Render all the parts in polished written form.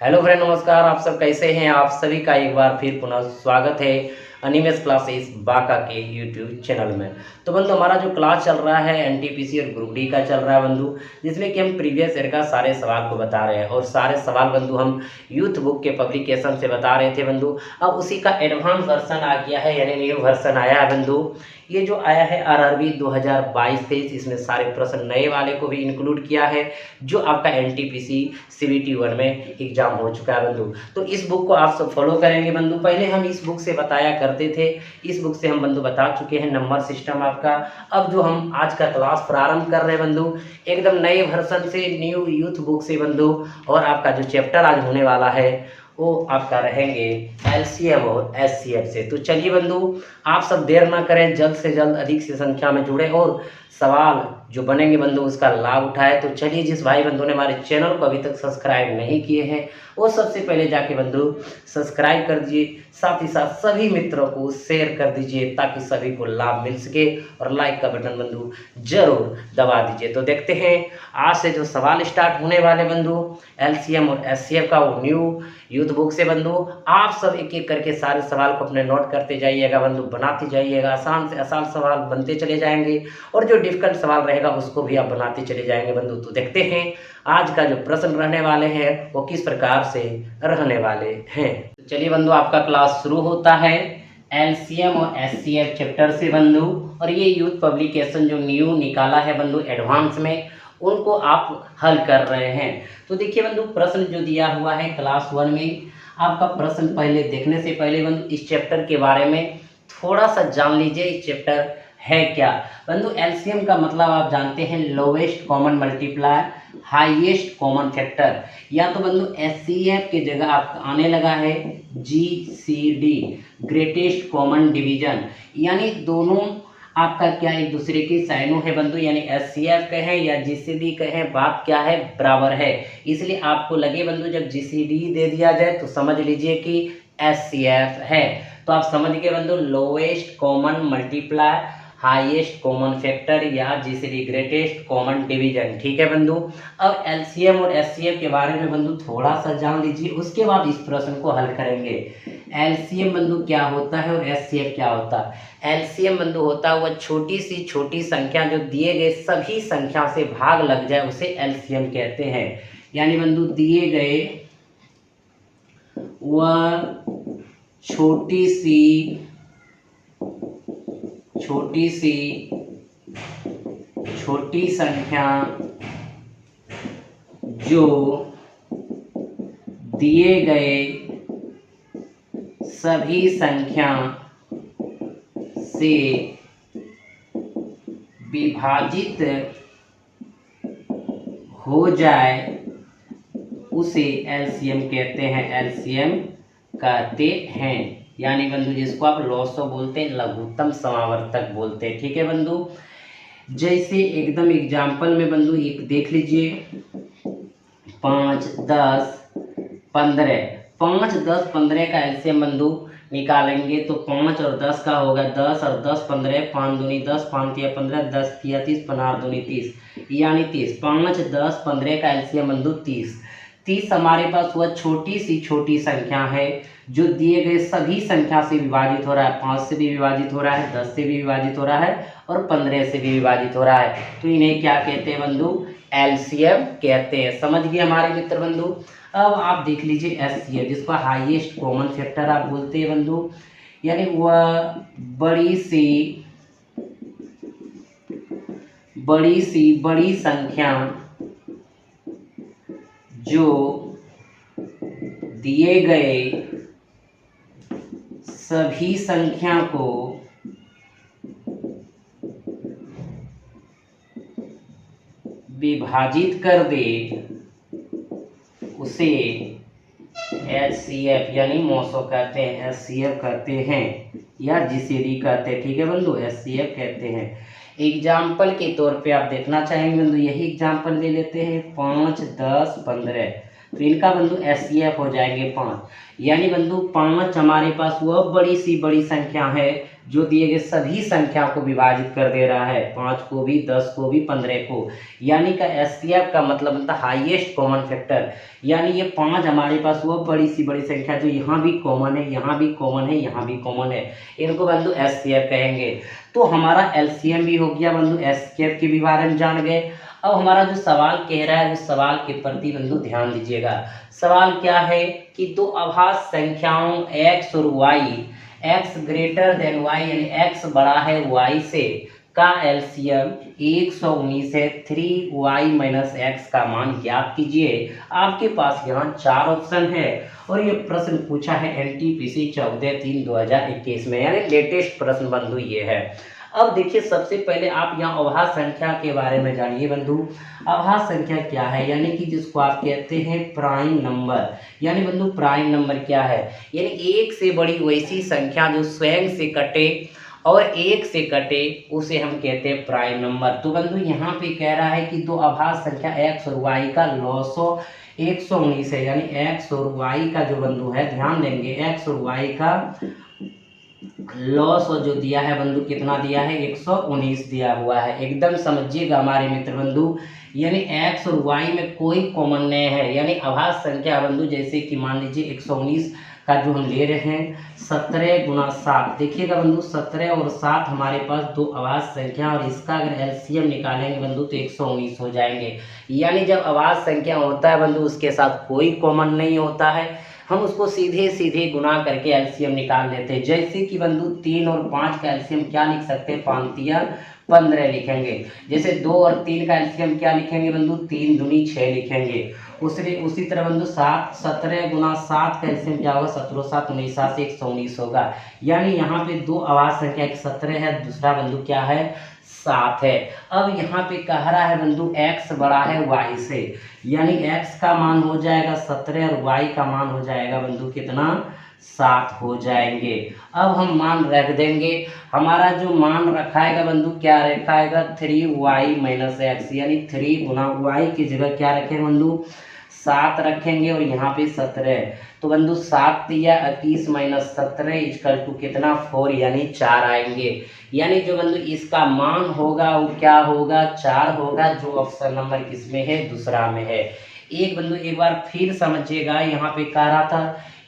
Hello friend, नमस्कार। आप सब कैसे हैं? आप सभी का एक बार फिर पुनः स्वागत है अनिमेश क्लासेस बांका के यूट्यूब चैनल में। तो बंधु, हमारा जो क्लास चल रहा है एनटीपीसी और ग्रुप डी का चल रहा है बंधु, जिसमें कि हम प्रीवियस ईयर का सारे सवाल को बता रहे हैं और सारे सवाल बंधु हम यूथ बुक के पब्लिकेशन से बता रहे थे बंधु। अब उसी का एडवांस वर्सन आ गया है, यानी न्यू वर्सन आया है बंधु। ये जो आया है आरआरबी 2022-23, इसमें सारे प्रश्न नए वाले को भी इंक्लूड किया है, जो आपका एनटीपीसी सीबीटी 1 में एग्जाम हो चुका है बंधु। तो इस बुक को आप सब फॉलो करेंगे बंधु। पहले हम इस बुक से बताया करते थे, इस बुक से हम बंधु बता चुके हैं नंबर सिस्टम आपका। अब जो हम आज का क्लास प्रारंभ कर रहे हैं बंधु, एकदम नए वर्सन से, न्यू यूथ बुक से बंधु। और आपका जो चैप्टर आज होने वाला है वो आपका रहेंगे एलसीएम और एचसीएफ से। तो चलिए बंधु, आप सब देर ना करें, जल्द से जल्द अधिक से संख्या में जुड़े और सवाल जो बनेंगे बंधु उसका लाभ उठाए। तो चलिए, जिस भाई बंधु ने हमारे चैनल को अभी तक सब्सक्राइब नहीं किए हैं वो सबसे पहले जाके बंधु सब्सक्राइब कर दीजिए, साथ ही साथ सभी मित्रों को शेयर कर दीजिए ताकि सभी को लाभ मिल सके, और लाइक का बटन बंधु जरूर दबा दीजिए। तो देखते हैं आज से जो सवाल स्टार्ट होने वाले बंधु एलसीएम और एचसीएफ का, वो न्यू यूथ बुक से बंधु। आप सब एक एक करके सारे सवाल को अपने नोट करते जाइएगा बंधु, बनाते जाइएगा, आसान से आसान सवाल बनते चले जाएंगे और जो डिफिकल्ट सवाल रहेगा उसको भी आप बनाते चले जाएंगे बंधु। तो देखते हैं आज का जो प्रश्न रहने वाले हैं वो किस प्रकार से रहने वाले हैं। तो चलिए बंधु, आपका क्लास शुरू होता है एलसीएम और एचसीएफ चैप्टर से बंधु। और ये यूथ पब्लिकेशन जो न्यू निकाला है बंधु एडवांस में, उनको आप हल कर रहे हैं। तो देखिए बंधु, प्रश्न जो दिया हुआ है क्लास 1 में, आपका प्रश्न पहले देखने से पहले बंधु इस चैप्टर के बारे में थोड़ा सा जान लीजिए। इस चैप्टर है क्या बंधु? एलसीएम का मतलब आप जानते हैं lowest common multiplier, highest common factor, या तो बंधु एचसीएफ की जगह आपका आने लगा है जीसीडी, ग्रेटेस्ट कॉमन डिवीजन। यानी दोनों आपका क्या एक दूसरे की साइनो है बंधु, यानी एचसीएफ कहें या जीसीडी कहें, बात क्या है, बराबर है। इसलिए आपको लगे बंधु जब जीसीडी दे दिया जाए तो समझ लीजिए कि एचसीएफ है। तो आप समझ गए बंधु, lowest common multiplier, highest common factor या जीसीडी, ग्रेटेस्ट कॉमन डिवीजन। ठीक है बंधु। अब एलसीएम और एचसीएफ के बारे में बंधु थोड़ा सा जान लीजिए, उसके बाद इस प्रश्न को हल करेंगे। एलसीएम बंधु क्या होता है और एचसीएफ क्या होता है? एलसीएम बंधु होता है वह छोटी सी छोटी संख्या जो दिए गए सभी संख्या से भाग लग जाए, उसे एलसीएम कहते हैं। यानी बंधु दिए गए वह छोटी सी छोटी संख्या जो दिए गए सभी संख्या से विभाजित हो जाए उसे एलसीएम कहते हैं, एलसीएम कहते हैं। यानी बंधु जिसको आप लॉसो बोलते हैं, लघुत्तम समावर्तक बोलते हैं। ठीक है बंधु। जैसे एकदम एग्जाम्पल में बंधु एक देख लीजिए, 5, 10, 15। 5, 10, 15 का एलसीएम बंधु निकालेंगे तो 5 और 10 का होगा 10 और 10, 15, 5 दूनी 10, 5 तिया 15, 10 तिया 30, 15 दूनी 30, यानी 30। 5, 10, 15 का एलसीएम बंधु 30। 30 हमारे पास वह छोटी सी छोटी संख्या है जो दिए गए सभी संख्या से विभाजित हो रहा है। 5 से भी विभाजित हो रहा है, 10 से भी विभाजित हो रहा है और 15 से भी विभाजित हो रहा है। तो इन्हें क्या कहते हैं बंधु? एलसीएम कहते हैं। समझ गए हमारे मित्र बंधु। अब आप देख लीजिए एचसीएफ, जिसको हाईएस्ट कॉमन फैक्टर आप बोलते हैं बंधु। यानी वह बड़ी संख्या जो दिए गए सभी संख्या को विभाजित कर दे उसे एचसीएफ यानी मोसो कहते हैं, एचसीएफ कहते हैं या जीसीडी कहते हैं। ठीक है बंधु, एचसीएफ कहते हैं। एग्जाम्पल के तौर पे आप देखना चाहेंगे बंधु, यही एग्जाम्पल ले लेते हैं। 5, 10, 15। तो इनका बंधु एचसीएफ हो जाएंगे 5। यानी बंधु 5 हमारे पास वह बड़ी सी बड़ी संख्या है जो दिए गए सभी संख्या को विभाजित कर दे रहा है, 5 को भी, 10 को भी, 15 को। यानी का एचसीएफ का मतलब बनता है हाईएस्ट कॉमन फैक्टर। यानी ये 5 हमारे पास वह बड़ी सी बड़ी संख्या जो यहाँ भी कॉमन है, यहाँ भी कॉमन है, यहाँ भी कॉमन है, इनको बंधु एचसीएफ कहेंगे। तो हमारा एलसीएम भी हो गया बंधु, एचसीएफ के भी बारे में जान गए। अब हमारा जो सवाल कह रहा है उस सवाल के प्रति बंधु ध्यान दीजिएगा। सवाल क्या है कि दो अभाज्य संख्याओं x और y, x greater than y यानी x बड़ा है y से, का एलसीएम 119 है। 3y माइनस x का मान ज्ञात कीजिए। आपके पास यहाँ 4 ऑप्शन है और ये प्रश्न पूछा है एनटीपीसी 14/3/2021 में, यानी लेटेस्ट प्रश्न बंधु ये है। अब देखिए सबसे पहले आप यहाँ अभाज्य संख्या के बारे में जानिए बंधु। अभाज्य संख्या क्या है, यानी कि जिसको आप कहते हैं प्राइम नंबर। यानी बंधु प्राइम नंबर क्या है, यानी एक से बड़ी वैसी संख्या जो स्वयं से कटे और एक से कटे उसे हम कहते हैं प्राइम नंबर। तो बंधु यहाँ पे कह रहा है कि दो अभाज्य संख्या x और y का लॉसो 119 है। यानी x और y का जो बंधु है, ध्यान देंगे, x और y का लॉस जो दिया है बंधु, कितना दिया है, 119 दिया हुआ है। एकदम समझिएगा हमारे मित्र बंधु, यानी x और y में कोई कॉमन नहीं है। यानी अभाज्य संख्या बंधु जैसे कि मान लीजिए 119 का जो हम ले रहे हैं 17 गुना 7, देखिएगा बंधु 17 और 7 हमारे पास दो अभाज्य संख्या, और इसका अगर एलसीएम निकालेंगे बंधु तो 119 हो जाएंगे। यानी जब अभाज्य संख्या होता है बंधु उसके साथ कोई कॉमन नहीं होता है, हम उसको सीधे सीधे गुना करके एलसीएम निकाल लेते हैं। जैसे कि बंधु 3 और 5 का एलसीएम क्या लिख सकते हैं, 5 15 लिखेंगे। जैसे 2 और 3 का एलसीएम क्या लिखेंगे बंधु, 3 दूनी 6 लिखेंगे। उसी तरह बंधु 17 गुना 7 का एलसीएम क्या होगा, 17 7 19 से 119 होगा। यानी यहाँ पे दो अभाज्य संख्या, एक 17 है, दूसरा बंधु क्या है, 7 है। अब यहाँ पे कह रहा है बंधु x बड़ा है y से, यानी x का मान हो जाएगा 17 और y का मान हो जाएगा बंधु कितना, 7 हो जाएंगे। अब हम मान रख देंगे, हमारा जो मान रखाएगा बंधु क्या रखाएगा, 3y माइनस x, यानी 3 गुना y की जगह क्या रखें बंधु, 7 रखेंगे और यहाँ पे 17। तो बंधु 7 या 21 माइनस 17 इक्वल टू कितना, 4, यानी 4 आएंगे। यानी जो बंधु इसका मान होगा वो क्या होगा, 4 होगा, जो ऑप्शन नंबर किसमें है, दूसरा में है। एक बंधु एक बार फिर समझिएगा, यहाँ पे कह रहा था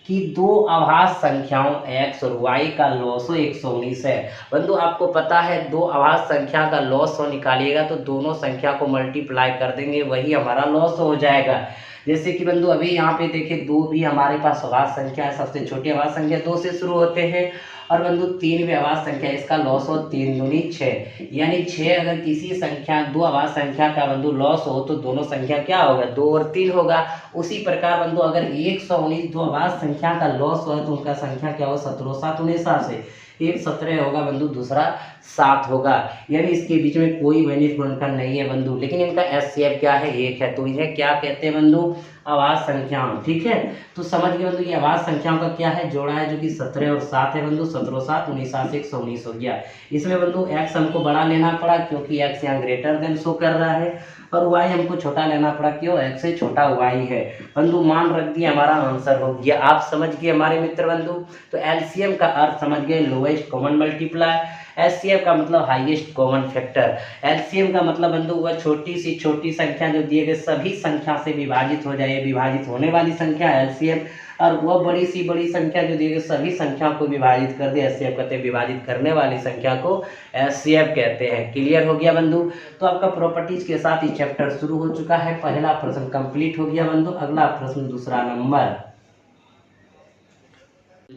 कि दो अभाज्य संख्याओं x और y का लॉसो 119 है। बंधु आपको पता है दो अभाज्य संख्या का लॉस निकालिएगा तो दोनों संख्या को मल्टीप्लाई कर देंगे, वही हमारा लॉस हो जाएगा। जैसे कि बंधु अभी यहाँ पे देखिए 2 भी हमारे पास अभाज्य संख्या है, सबसे छोटी अभाज्य संख्या 2 से शुरू होते हैं, और बंधु 3 भी अभाज्य संख्या, इसका लॉस हो 3 दूनी 6, यानी 6 अगर किसी संख्या दो अभाज्य संख्या का बंधु लॉस हो तो दोनों संख्या क्या होगा, 2 और 3 होगा। उसी प्रकार बंधु अगर 119 दो अभाज्य संख्या का लॉस हो तो उनका संख्या क्या हो, 17 7 19 से, एक 17 होगा बंधु, दूसरा 7 होगा। यानी इसके बीच में कोई वैनिश गुणनखंड नहीं है बंधु, लेकिन इनका एचसीएफ क्या है, 1 है। तो इन्हें क्या कहते हैं बंधु, अभाज्य संख्याओं। ठीक है, तो समझ गए बंधु ये अभाज्य संख्याओं का क्या है, जोड़ा है, जो कि 17 और 7 है बंधु। 17 7 19 से 119 हो गया। इसमें बंधु x हमको बड़ा लेना पड़ा क्योंकि x यहाँ ग्रेटर देन शो कर रहा है, और y हमको छोटा लेना पड़ा, क्यों, x से छोटा y है। बंधु मान रख दिया, हमारा आंसर हो गया। आप समझ गए हमारे मित्र बंधु। तो एलसीएम का अर्थ समझ गए, लोएस्ट कॉमन मल्टीप्लाई। एचसीएफ का मतलब हाईएस्ट कॉमन फैक्टर। एलसीएम का मतलब बंधु वह छोटी सी छोटी संख्या जो दिए गए सभी संख्या से विभाजित हो जाए, विभाजित होने वाली संख्या एलसीएम, और वह बड़ी सी बड़ी संख्या जो दिए गए सभी संख्या को विभाजित कर दे, एचसीएफ कहते हैं। विभाजित करने वाली संख्या को एचसीएफ कहते हैं। क्लियर हो गया बंधु। तो आपका प्रॉपर्टीज के साथ ही चैप्टर शुरू हो चुका है। पहला प्रश्न कंप्लीट हो गया बंधु। अगला प्रश्न दूसरा नंबर।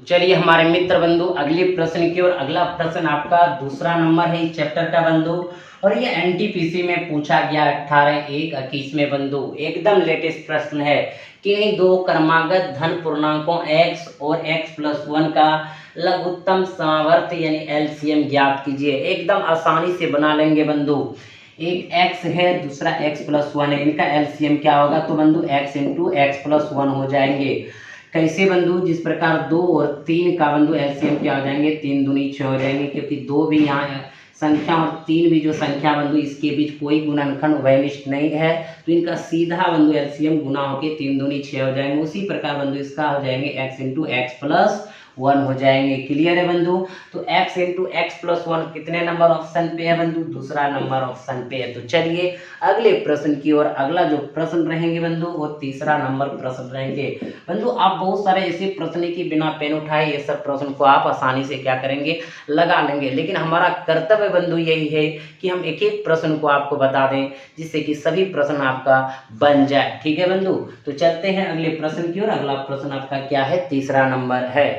चलिए हमारे मित्र बंधु अगले प्रश्न की ओर। अगला प्रश्न आपका दूसरा नंबर है इस चैप्टर का बंधु, और ये एनटीपीसी में पूछा गया 18/1/21 में बंधु। एकदम लेटेस्ट प्रश्न है कि दो क्रमागत धन पूर्णांकों x और x+1 का लघुत्तम समावर्त यानी एलसीएम ज्ञात कीजिए। एकदम आसानी से बना लेंगे बंधु। एक x है, दूसरा x+1 है, इनका एलसीएम क्या होगा, तो बंधु x × x+1 हो जाएंगे। कैसे बंधु, जिस प्रकार 2 और 3 का बंधु एलसीएम क्या हो जाएंगे, 3 दूनी 6 हो जाएंगे, क्योंकि 2 भी यहाँ संख्या और 3 भी जो संख्या बंधु इसके बीच कोई गुणनखंड वैनिष्ठ नहीं है, तो इनका सीधा बंधु एलसीएम गुना होके 3 दूनी 6 हो जाएंगे। उसी प्रकार बंधु इसका हो जाएंगे x इंटू एक्स प्लस 1 हो जाएंगे। क्लियर है बंधु? तो x इंटू एक्स प्लस 1 कितने नंबर ऑप्शन पे है बंधु? दूसरा नंबर ऑप्शन पे है। तो चलिए अगले प्रश्न की ओर। अगला जो प्रश्न रहेंगे बंधु वो तीसरा नंबर प्रश्न रहेंगे। बंधु आप बहुत सारे ऐसे प्रश्न की बिना पेन उठाए ये सब प्रश्न को आप आसानी से क्या करेंगे? लगा लेंगे। लेकिन हमारा कर्तव्य बंधु यही है कि हम एक एक प्रश्न को आपको बता दें जिससे कि सभी प्रश्न आपका बन जाए। ठीक है बंधु? तो चलते हैं अगले प्रश्न की ओर। अगला प्रश्न आपका क्या है? तीसरा नंबर है।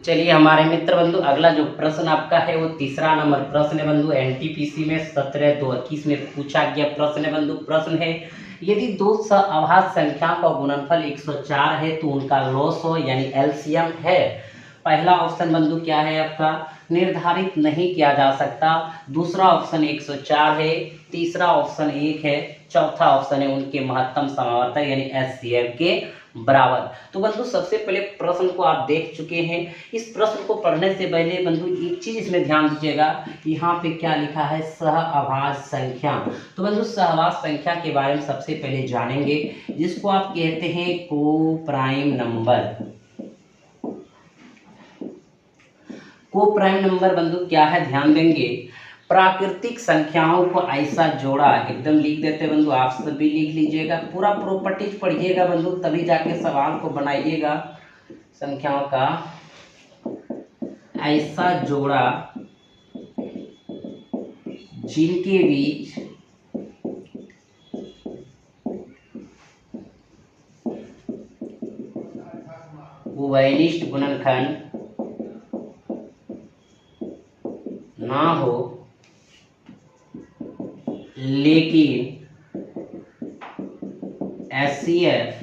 चलिए हमारे मित्र बंधु अगला जो प्रश्न आपका है वो तीसरा नंबर प्रश्न है बंधु। एनटीपीसी में 17/2/21 में पूछा गया प्रश्न है बंधु। प्रश्न है यदि दो अभाज्य संख्याओं का गुणनफल 104 है तो उनका लॉसो यानी एलसीएम है। पहला ऑप्शन बंधु क्या है आपका? निर्धारित नहीं किया जा सकता। दूसरा ऑप्शन 104 है। तीसरा ऑप्शन 1 है। चौथा ऑप्शन है उनके महत्तम समावर्तक यानी एचसीएफ के बराबर। तो बंधु सबसे पहले प्रश्न को आप देख चुके हैं। इस प्रश्न को पढ़ने से पहले बंधु एक चीज इसमें ध्यान दीजिएगा, यहाँ पे क्या लिखा है? सहअभाज्य संख्या। तो बंधु सहअभाज्य संख्या के बारे में सबसे पहले जानेंगे जिसको आप कहते हैं को प्राइम नंबर। को प्राइम नंबर बंधु क्या है? ध्यान देंगे प्राकृतिक संख्याओं को ऐसा जोड़ा, एकदम लिख देते बंधु, आप सभी लिख लीजिएगा, पूरा प्रॉपर्टीज पढ़िएगा बंधु तभी जाके सवाल को बनाइएगा। संख्याओं का ऐसा जोड़ा जिनके बीच वैनिष्ट गुणनखंड ना हो लेकिन एचसीएफ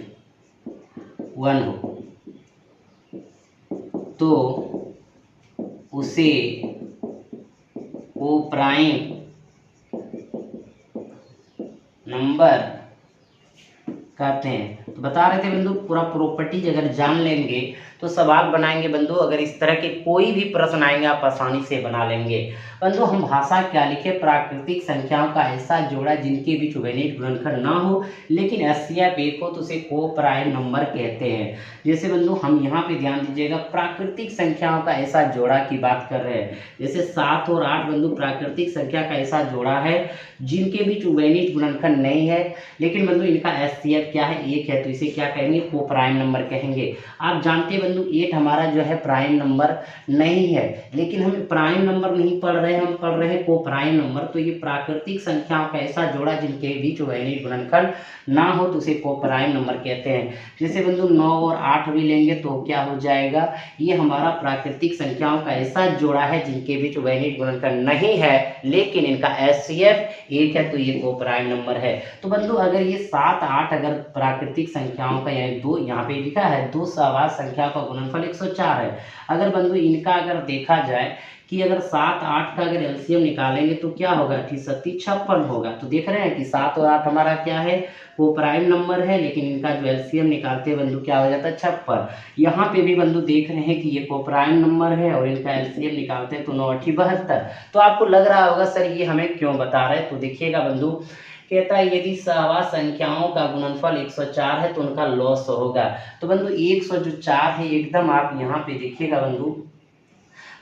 1 हो तो उसे को प्राइम नंबर कहते हैं। तो बता रहे थे बंधु पूरा प्रॉपर्टीज अगर जान लेंगे तो सवाल बनाएंगे बंधु। अगर इस तरह के कोई भी प्रश्न आएंगे आप आसानी से बना लेंगे। बंधु हम भाषा क्या लिखे? प्राकृतिक संख्याओं का ऐसा जोड़ा जिनके बीच वैनिष्ट गुणनखंड ना हो लेकिन एचसीएफ 1 हो तो उसे को प्राइम नंबर कहते हैं। जैसे बंधु हम यहाँ पे ध्यान दीजिएगा प्राकृतिक संख्याओं का ऐसा जोड़ा की बात कर रहे हैं। जैसे 7 और 8 बंधु प्राकृतिक संख्या का ऐसा जोड़ा है जिनके बीच वैनिष्ट गुणनखंड नहीं है लेकिन बंधु इनका एचसीएफ क्या है? 1 है। तो इसे क्या कहेंगे? को प्राइम नंबर कहेंगे। आप जानते हैं बंधु 8 हमारा जो है प्राइम नंबर नहीं है लेकिन हम प्राइम नंबर नहीं पढ़ रहे, हम पढ़ रहे हैं को प्राइम नंबर। तो ये प्राकृतिक संख्याओं का ऐसा जोड़ा जिनके बीच वैनिष्ट गुणनखंड ना हो तो उसे को प्राइम नंबर कहते हैं। जैसे बंधु 9 और 8 भी लेंगे तो क्या हो जाएगा? ये हमारा प्राकृतिक संख्याओं का ऐसा जोड़ा है जिनके बीच वैनिष्ट गुणनखंड नहीं है लेकिन इनका एचसीएफ 1 है तो ये को प्राइम नंबर है। तो बंधु अगर ये 7 8 अगर प्राकृतिक संख्याओं का यानी दो यहाँ पे लिखा है दो सहअभाज्य संख्या का गुणनफल 104 है। अगर बंधु इनका अगर देखा जाए कि अगर 7 8 का अगर एलसीएम निकालेंगे तो क्या होगा? 56 होगा। तो देख रहे हैं कि 7 और 8 हमारा क्या है? वो प्राइम नंबर है लेकिन इनका जो एलसीएम निकालते हैं बंधु क्या हो जाता है? 56। यहाँ पे भी बंधु देख रहे हैं कि ये को प्राइम नंबर है और इनका एलसीएम निकालते हैं तो 9 8 72। तो आपको लग रहा होगा सर ये हमें क्यों बता रहे हैं? तो देखिएगा बंधु कहता है यदि सहअभाज्य संख्याओं का गुणनफल 104 है तो उनका लॉस होगा। तो बंधु 104 है एकदम आप यहाँ पे देखिएगा बंधु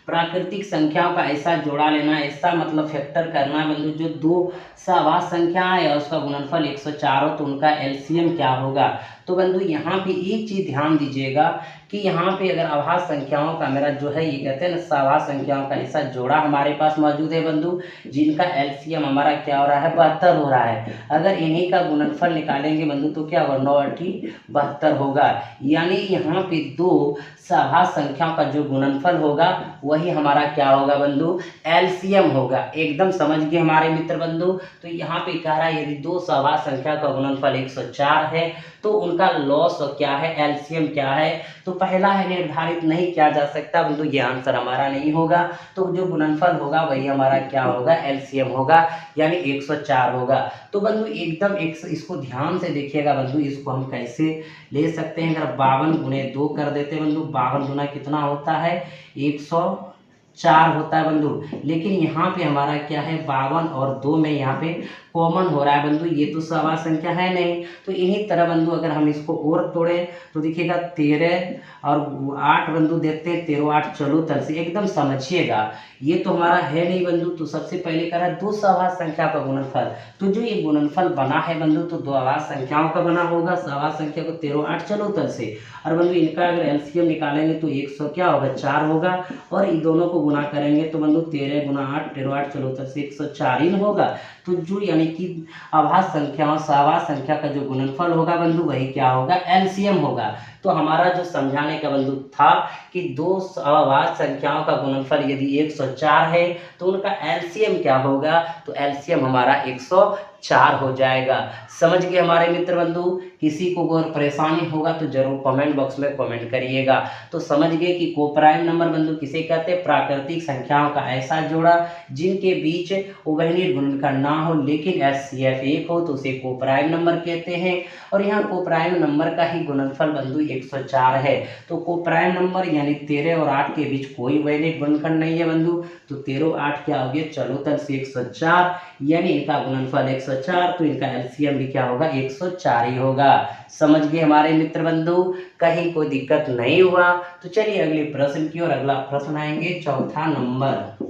प्राकृतिक संख्याओं का ऐसा जोड़ा लेना, ऐसा मतलब फैक्टर करना बंधु जो दो सहअभाज्य संख्या है और उसका गुणनफल 104 हो तो उनका एलसीएम क्या होगा। तो बंधु यहाँ पे एक चीज ध्यान दीजिएगा कि यहाँ पे अगर अभाज्य संख्याओं का मेरा जो है ये कहते हैं ना सहअभाज्य संख्याओं का ऐसा जोड़ा हमारे पास मौजूद है बंधु जिनका एलसीएम हमारा क्या हो रहा है? 72 हो रहा है। अगर इन्हीं का गुणनफल निकालेंगे बंधु तो क्या होगा? 9 8 72 होगा। यानी यहाँ पे दो सहअभाज्य संख्याओं का जो गुणनफल होगा वही हमारा क्या होगा बंधु? एलसीएम होगा। एकदम समझ गए हमारे मित्र बंधु। तो यहाँ पे कह रहा है यदि दो सहअभाज्य संख्या का गुणनफल 104 है तो उनका लॉस क्या है? एलसीएम क्या है? तो पहला है निर्धारित नहीं किया जा सकता बंधु, ये आंसर हमारा नहीं होगा। तो जो गुणनफल होगा वही हमारा क्या होगा? एलसीएम होगा यानी 104 होगा। तो बंधु एकदम इसको ध्यान से देखिएगा बंधु, इसको हम कैसे ले सकते हैं? अगर 52 गुणे 2 कर देते हैं बंधु, 52 गुना कितना होता है? 104 होता है बंधु। लेकिन यहाँ पे हमारा क्या है? 52 और 2 में यहाँ पे कॉमन हो रहा है बंधु, ये तो सवा संख्या है नहीं। तो इन्हीं तरह बंधु अगर हम इसको और तोड़ें तो देखिएगा 13 और 8 बंधु देखते हैं, 13 8 चलो तल से एकदम समझिएगा, ये तो हमारा है नहीं बंधु। तो सबसे पहले करा दो सवार संख्या का गुणनफल, तो जो ये गुणनफल बना है बंधु तो दो आवाज संख्याओं का बना होगा, सवार संख्या को 13 8 चलो तल से। और बंधु इनका अगर एलसीएम निकालेंगे तो 100 क्या होगा 4 होगा, और इन दोनों को गुना करेंगे तो बंधु 13 गुना 8 13 8 चलो तल से 104 ही होगा। तो जो यानी कि आभास संख्याओं सवार संख्या का जो गुणनफल होगा बंधु वही क्या होगा एलसीएम होगा। तो हमारा जो समझाने का बंधु था कि दो आभास संख्याओं का गुणनफल यदि 104 है तो उनका एलसीएम क्या होगा, तो एलसीएम हमारा 104 हो जाएगा। समझ गए हमारे मित्र बंधु? किसी को अगर परेशानी होगा तो जरूर कमेंट बॉक्स में कमेंट करिएगा। तो समझ गए कि कोप्राइम नंबर बंधु किसे कहते हैं, प्राकृतिक संख्याओं का ऐसा जोड़ा जिनके बीच उभयनिष्ठ गुणनखंड ना हो लेकिन एचसीएफ 1 हो तो उसे कोप्राइम नंबर कहते हैं। और यहाँ कोप्राइम नंबर का ही गुणनफल बंधु 104 है। तो कोप्राइम नंबर यानी 13 और 8 के बीच कोई उभयनिष्ठ गुणनखंड नहीं है बंधु, तो 13 8 क्या हो गया चलो तल से 104, यानी इनका गुणनफल 104, तो इनका एलसीएम भी क्या होगा 104 ही होगा। समझ गए हमारे मित्र बंधु? कहीं कोई दिक्कत नहीं हुआ? तो चलिए अगले प्रश्न की ओर। अगला प्रश्न आएंगे चौथा नंबर।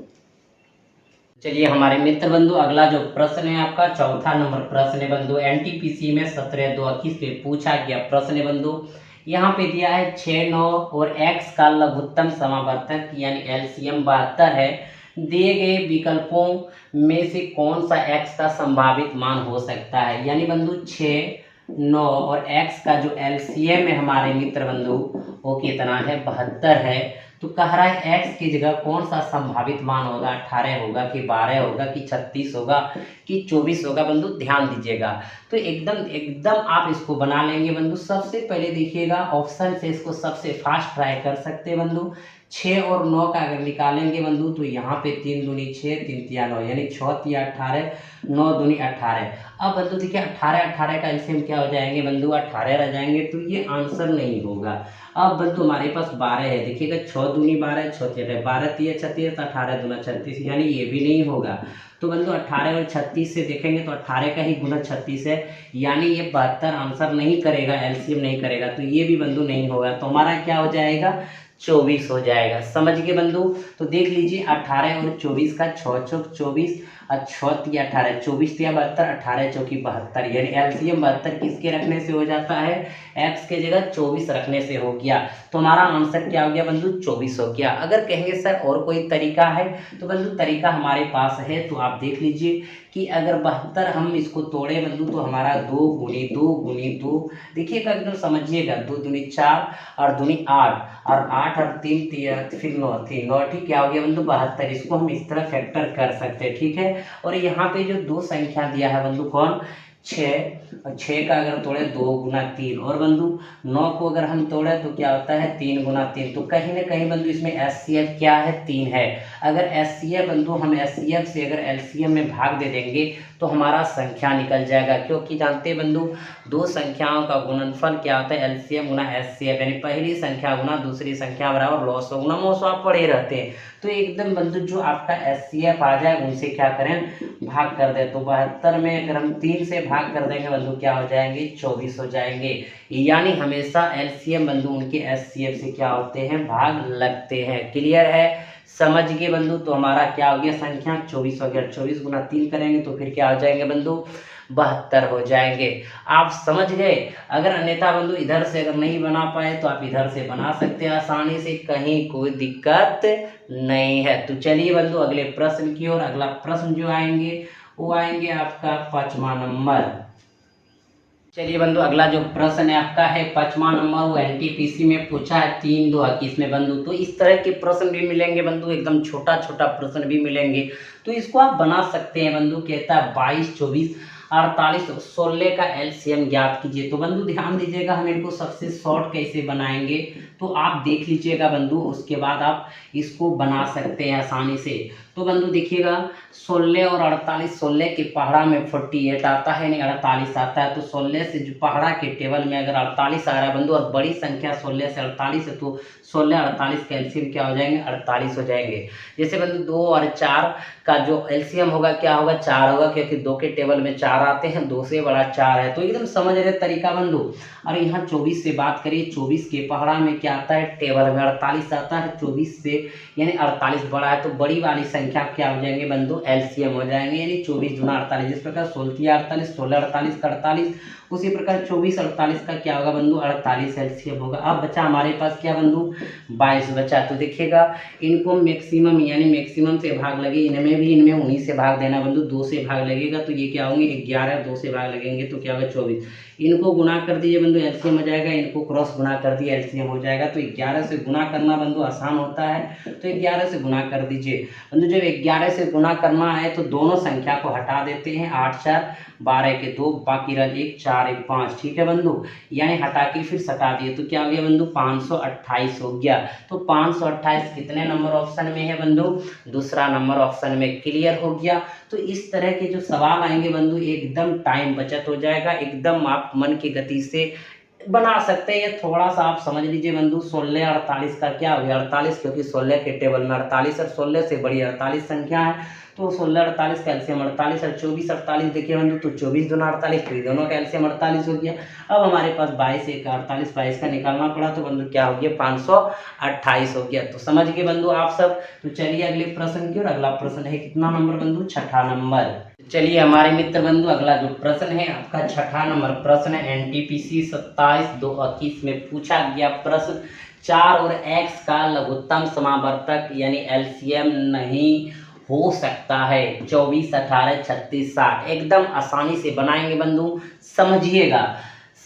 चलिए हमारे मित्र बंधु अगला जो प्रश्न है आपका चौथा नंबर प्रश्न है बंधु, एनटीपीसी में 17/2/21 में पूछा गया प्रश्न है बंधु। यहाँ पे दिया है 6 9 और x का लघुत्तम समावर्तक यानी एलसीएम 72 है। दिए गए विकल्पों में से कौन सा x का संभावित मान हो सकता है, यानी बंधु 6 9 और x का जो एलसीएम है हमारे मित्र बंधु वो कितना है 72 है। तो कह रहा है x की जगह कौन सा संभावित मान होगा, 18 होगा कि 12 होगा कि 36 होगा कि 24 होगा बंधु, ध्यान दीजिएगा। तो एकदम आप इसको बना लेंगे बंधु। सबसे पहले देखिएगा ऑप्शन से इसको सबसे फास्ट ट्राई कर सकते हैं बंधु। 6 और 9 का अगर निकालेंगे बंधु तो यहाँ पे 3 दूनी 6 3 तिया 9 यानी 6 तिया 18 9 दूनी 18। अब बंधु देखिए 18 18 का एलसीएम क्या हो जाएंगे बंधु 18 रह जाएंगे, तो ये आंसर नहीं होगा। अब बंधु हमारे पास 12 है, देखिएगा 6 दूनी 12 6 तिया 12 तिया 36 18 दूना 36, यानी ये भी नहीं होगा। तो बंधु 18 और 36 से देखेंगे तो 18 का ही गुना 36 है, यानी ये 72 आंसर नहीं करेगा, एलसीएम नहीं करेगा, तो ये भी बंधु नहीं होगा। तो हमारा क्या हो जाएगा 24 हो जाएगा। समझ गए बंधु? तो देख लीजिए 18 और 24 का 6 चौक 24 और 6 तिया 18 24 तिया 72 18 चौकी 72, यानी एलसीएम 72 किसके रखने से हो जाता है, x के जगह 24 रखने से हो गया। तो हमारा आंसर क्या हो गया बंधु 24 हो गया। अगर कहेंगे सर और कोई तरीका है तो बंधु तरीका हमारे पास है, तो आप देख लीजिए कि अगर 72 हम इसको तोड़े बंधु तो हमारा 2 गुनी 2 देखिएगा एकदम समझिएगा, 2 दूनी 4 और दूनी 8 और 8 और 3 फिर 9 थी 9 ठीक क्या हो गया बंधु 72। इसको हम इस तरह फैक्टर कर सकते हैं, ठीक है। और यहाँ पे जो दो संख्या दिया है बंधु कौन 6 और 6 का अगर तोड़े 2 गुना 3 और बंधु 9 को अगर हम तोड़े तो क्या होता है 3 गुना 3। तो कहीं ना कहीं बंधु इसमें एचसीएफ क्या है 3 है। अगर एचसीएफ बंधु हम एचसीएफ से अगर एलसीएम में भाग दे देंगे तो हमारा संख्या निकल जाएगा, क्योंकि जानते हैं बंधु दो संख्याओं का गुणनफल क्या होता है एलसीएम गुना एचसीएफ, यानी पहली संख्या गुना दूसरी संख्या बराबर लॉस गुना मोस आप पढ़े रहते हैं। तो एकदम बंधु जो आपका एचसीएफ आ जाए उनसे क्या करें भाग कर दे। तो 72 में अगर हम 3 से भाग कर देंगे बंधु क्या हो जाएंगे 24 हो जाएंगे, यानी हमेशा एलसीएम बंधु उनके एचसीएफ से क्या होते हैं भाग लगते हैं। क्लियर है? समझ गए बंधु? तो हमारा क्या हो गया संख्या 24 हो गया। 24 गुना 3 करेंगे तो फिर क्या हो जाएंगे बंधु 72 हो जाएंगे। आप समझ गए? अगर अन्यथा बंधु इधर से अगर नहीं बना पाए तो आप इधर से बना सकते हैं आसानी से, कहीं कोई दिक्कत नहीं है। तो चलिए बंधु अगले प्रश्न की ओर। अगला प्रश्न जो आएंगे वो आएंगे आपका 5वां नंबर। चलिए बंधु अगला जो प्रश्न है आपका है 5वां नंबर, वो एनटीपीसी में पूछा है 3/2/21 में बंधु। तो इस तरह के प्रश्न भी मिलेंगे बंधु, एकदम छोटा छोटा प्रश्न भी मिलेंगे, तो इसको आप बना सकते हैं बंधु। कहता है 22 24 48 16 का एलसीएम ज्ञात कीजिए। तो बंधु ध्यान दीजिएगा हम इनको सबसे शॉर्ट कैसे बनाएंगे तो आप देख लीजिएगा बंधु, उसके बाद आप इसको बना सकते हैं आसानी से। तो तो बंधु देखिएगा 16 और 48, 16 के पहाड़ा में 48 आता है, नहीं 48 आता है, तो 16 से जो पहाड़ा के टेबल में अगर 48 आ रहा है बंधु और बड़ी संख्या 16 से 48 है, तो 16 48 का एलसीएम क्या हो जाएंगे, 48 हो जाएंगे। जैसे बंधु 2 और 4 का जो एलसीएम होगा क्या होगा, 4 होगा, क्योंकि 2 के टेबल में 4 आते हैं, 2 से बड़ा 4 है, तो एकदम समझ रहे तरीका बंधु। और यहाँ 24 से बात करिए, 24 के पहाड़ा में क्या आता है, टेबल में 48 आता है, 24 से यानी 48 बड़ा है, तो बड़ी वाली संख्या क्या हो जाएंगे बंधु, एलसीएम हो जाएंगे, यानी 24 दूना 48। जिस प्रकार 16 48, 16 48 का 48, उसी प्रकार 24 48 का क्या होगा बंधु, 48 एलसीएम होगा। अब बचा हमारे पास क्या बंधु, 22 बचा। तो देखिएगा इनको मैक्सिमम यानी मैक्सिमम से भाग लगे, इनमें भी इनमें उन्हीं से भाग देना बंधु, 2 से भाग लगेगा तो ये क्या होंगे 11, 2 से भाग लगेंगे तो क्या होगा 24। इनको गुना कर दीजिए बंधु, एलसीएम हो जाएगा, इनको क्रॉस गुना कर दिए, एलसीएम हो जाएगा। तो 11 से गुना करना बंधु आसान होता है, तो 11 से गुना कर दीजिए बंधु। जब 11 से गुना करना है तो दोनों संख्या को हटा देते हैं, 8 4 12 के 2, बाकी रह 1 4 1 5, ठीक है बंधु, यानी हटा के फिर सटा दिए तो क्या हो गया बंधु, 528 हो गया। तो 528 कितने नंबर ऑप्शन में है बंधु, दूसरा नंबर ऑप्शन में। क्लियर हो गया। तो इस तरह के जो सवाल आएंगे बंधु एकदम टाइम बचत हो जाएगा, एकदम आप मन की गति से बना सकते हैं। थोड़ा सा आप समझ लीजिए बंधु, 16 48 का क्या हो गया 48, क्योंकि 16 के टेबल में 48 और 16 से बड़ी 48 संख्या है, तो 16 48 का एलसीएम 48 और 24 48 देखिए बंधु, तो 24 दूना 48, तो दोनों का एलसीएम 48 हो गया। अब हमारे पास 22 1 48, 22 का निकालना पड़ा, तो बंधु क्या हो गया 528 हो गया। तो समझ गए बंधु आप सब। तो चलिए अगले प्रश्न की ओर। अगला प्रश्न है कितना नंबर बंधु, छठा नंबर। चलिए हमारे मित्र बंधु अगला जो प्रश्न है आपका छठा नंबर प्रश्न है, एनटीपीसी 27/2/21 में पूछा गया प्रश्न, 4 और x का लघुत्तम समावर्तक यानी एलसीएम नहीं हो सकता है 24 18 36 60। एकदम आसानी से बनाएंगे बंधु, समझिएगा।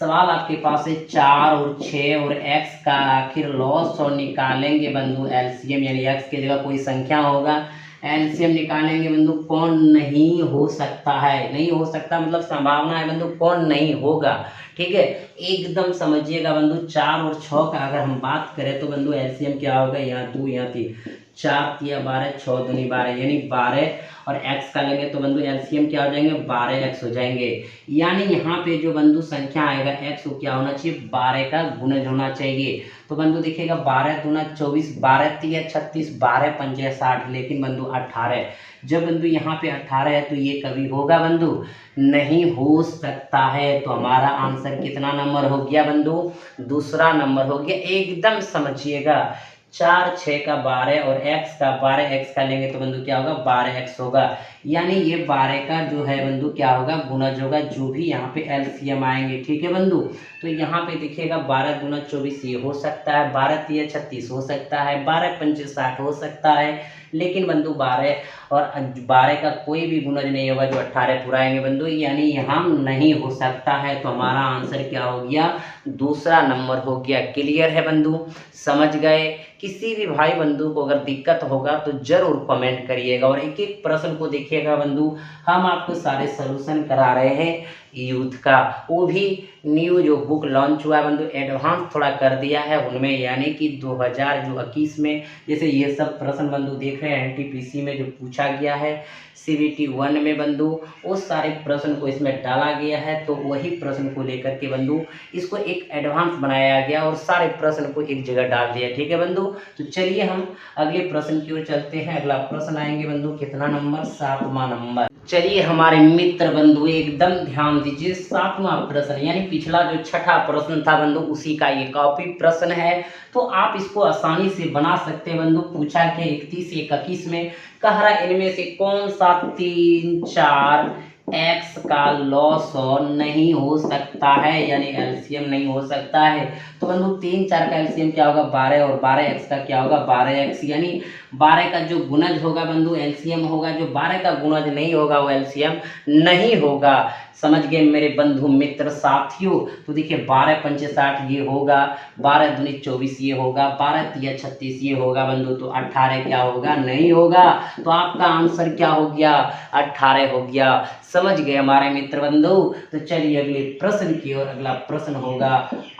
सवाल आपके पास है 4 और 6 और x का आखिर लॉस और निकालेंगे बंधु एलसीएम, यानी x की जगह कोई संख्या होगा, एलसीएम निकालेंगे बंधु। कौन नहीं हो सकता है, नहीं हो सकता मतलब संभावना है बंधु, कौन नहीं होगा, ठीक है, एकदम समझिएगा बंधु। 4 और 6 का अगर हम बात करें तो बंधु एलसीएम क्या होगा, यहाँ 2 यहाँ 3, 4 3 12, 6 दूनी 12, यानी 12 और x का लेंगे तो बंधु एलसीएम क्या हो जाएंगे 12x हो जाएंगे। यानी यहाँ पे जो बंधु संख्या आएगा x को क्या होना चाहिए, 12 का गुणज होना चाहिए। तो बंधु देखिएगा 12 दूना 24, 12 3 36, 12 5 60, लेकिन बंधु 18। जब बंधु यहाँ पे 18 है तो ये कभी होगा बंधु, नहीं हो सकता है। तो हमारा आंसर कितना नंबर हो गया बंधु, दूसरा नंबर हो गया। एकदम समझिएगा, 4 6 का 12 और x का 12x का लेंगे तो बंधु क्या होगा 12x होगा, यानी ये 12 का जो है बंधु क्या होगा गुणज होगा, जो भी यहाँ पे एलसीएम आएंगे, ठीक है बंधु। तो यहाँ पे देखिएगा 12 दूना 24 ये हो सकता है, 12 3 36 हो सकता है, 12 5 60 हो सकता है, लेकिन बंधु 12 और 12 का कोई भी गुणज नहीं होगा जो 18 पूरा आएंगे बंधु, यानी यहाँ नहीं हो सकता है। तो हमारा आंसर क्या हो गया, दूसरा नंबर हो गया। क्लियर है बंधु, समझ गए। किसी भी भाई बंधु को अगर दिक्कत होगा तो जरूर कमेंट करिएगा और एक एक प्रश्न को देखिएगा बंधु, हम आपको सारे सलूशन करा रहे हैं यूथ का, वो भी न्यू जो बुक लॉन्च हुआ है बंधु, एडवांस थोड़ा कर दिया है उनमें, यानी कि 2021 में जैसे ये सब प्रश्न बंधु देख रहे हैं एनटीपीसी में जो पूछा गया है CBT 1 में बंधु, उस सारे प्रश्न को इसमें डाला गया है। तो वही प्रश्न को लेकर के बंधु इसको एक एडवांस बनाया गया और सारे प्रश्न को एक जगह डाल दिया, ठीक है बंधु। तो चलिए हम अगले प्रश्न की ओर चलते हैं। अगला प्रश्न आएंगे बंधु कितना नंबर, 7वां नंबर। चलिए हमारे मित्र बंधु एकदम ध्यान दीजिए, 7वां प्रश्न यानी पिछला जो छठा प्रश्न था बंधु उसी का ये कॉपी प्रश्न है, तो आप इसको आसानी से बना सकते हैं बंधु। पूछा के 31 21 में कह रहा इनमें से कौन सा 3 4 x का लॉस नहीं हो सकता है, यानी एलसीएम नहीं हो सकता है। तो बंधु 3 4 का एलसीएम क्या होगा 12 और 12x का क्या होगा 12x, यानी 12 का जो गुणज होगा बंधु एलसीएम होगा, जो 12 का गुणज नहीं होगा वो एलसीएम नहीं होगा। समझ गए मेरे बंधु मित्र साथियों। तो देखिए 12 5 60 ये होगा, 12 दूनी 24 ये होगा, 12 3 36 ये होगा बंधु, तो 18 क्या होगा नहीं होगा। तो आपका आंसर क्या हो गया 18 हो गया। समझ गए हमारे मित्र बंधु। तो चलिए अगले प्रश्न की ओर। अगला प्रश्न होगा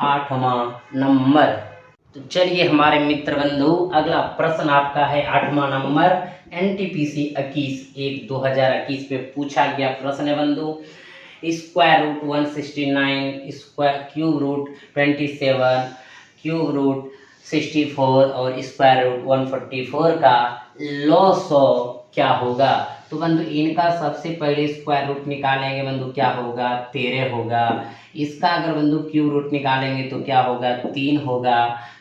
8वां नंबर। तो चलिए हमारे मित्र बंधु, अगला प्रश्न आपका है 8वां नंबर एनटीपीसी 21/1/2021 पे पूछा गया प्रश्न है बंधु। Square root 169, square cube root 27, cube root 64 और स्क्वायर रूट 144 का लॉस क्या होगा। तो बंधु इनका सबसे पहले स्क्वायर रूट निकालेंगे बंधु, क्या होगा 13 होगा। इसका अगर बंधु क्यूब रूट निकालेंगे तो क्या होगा 3 होगा,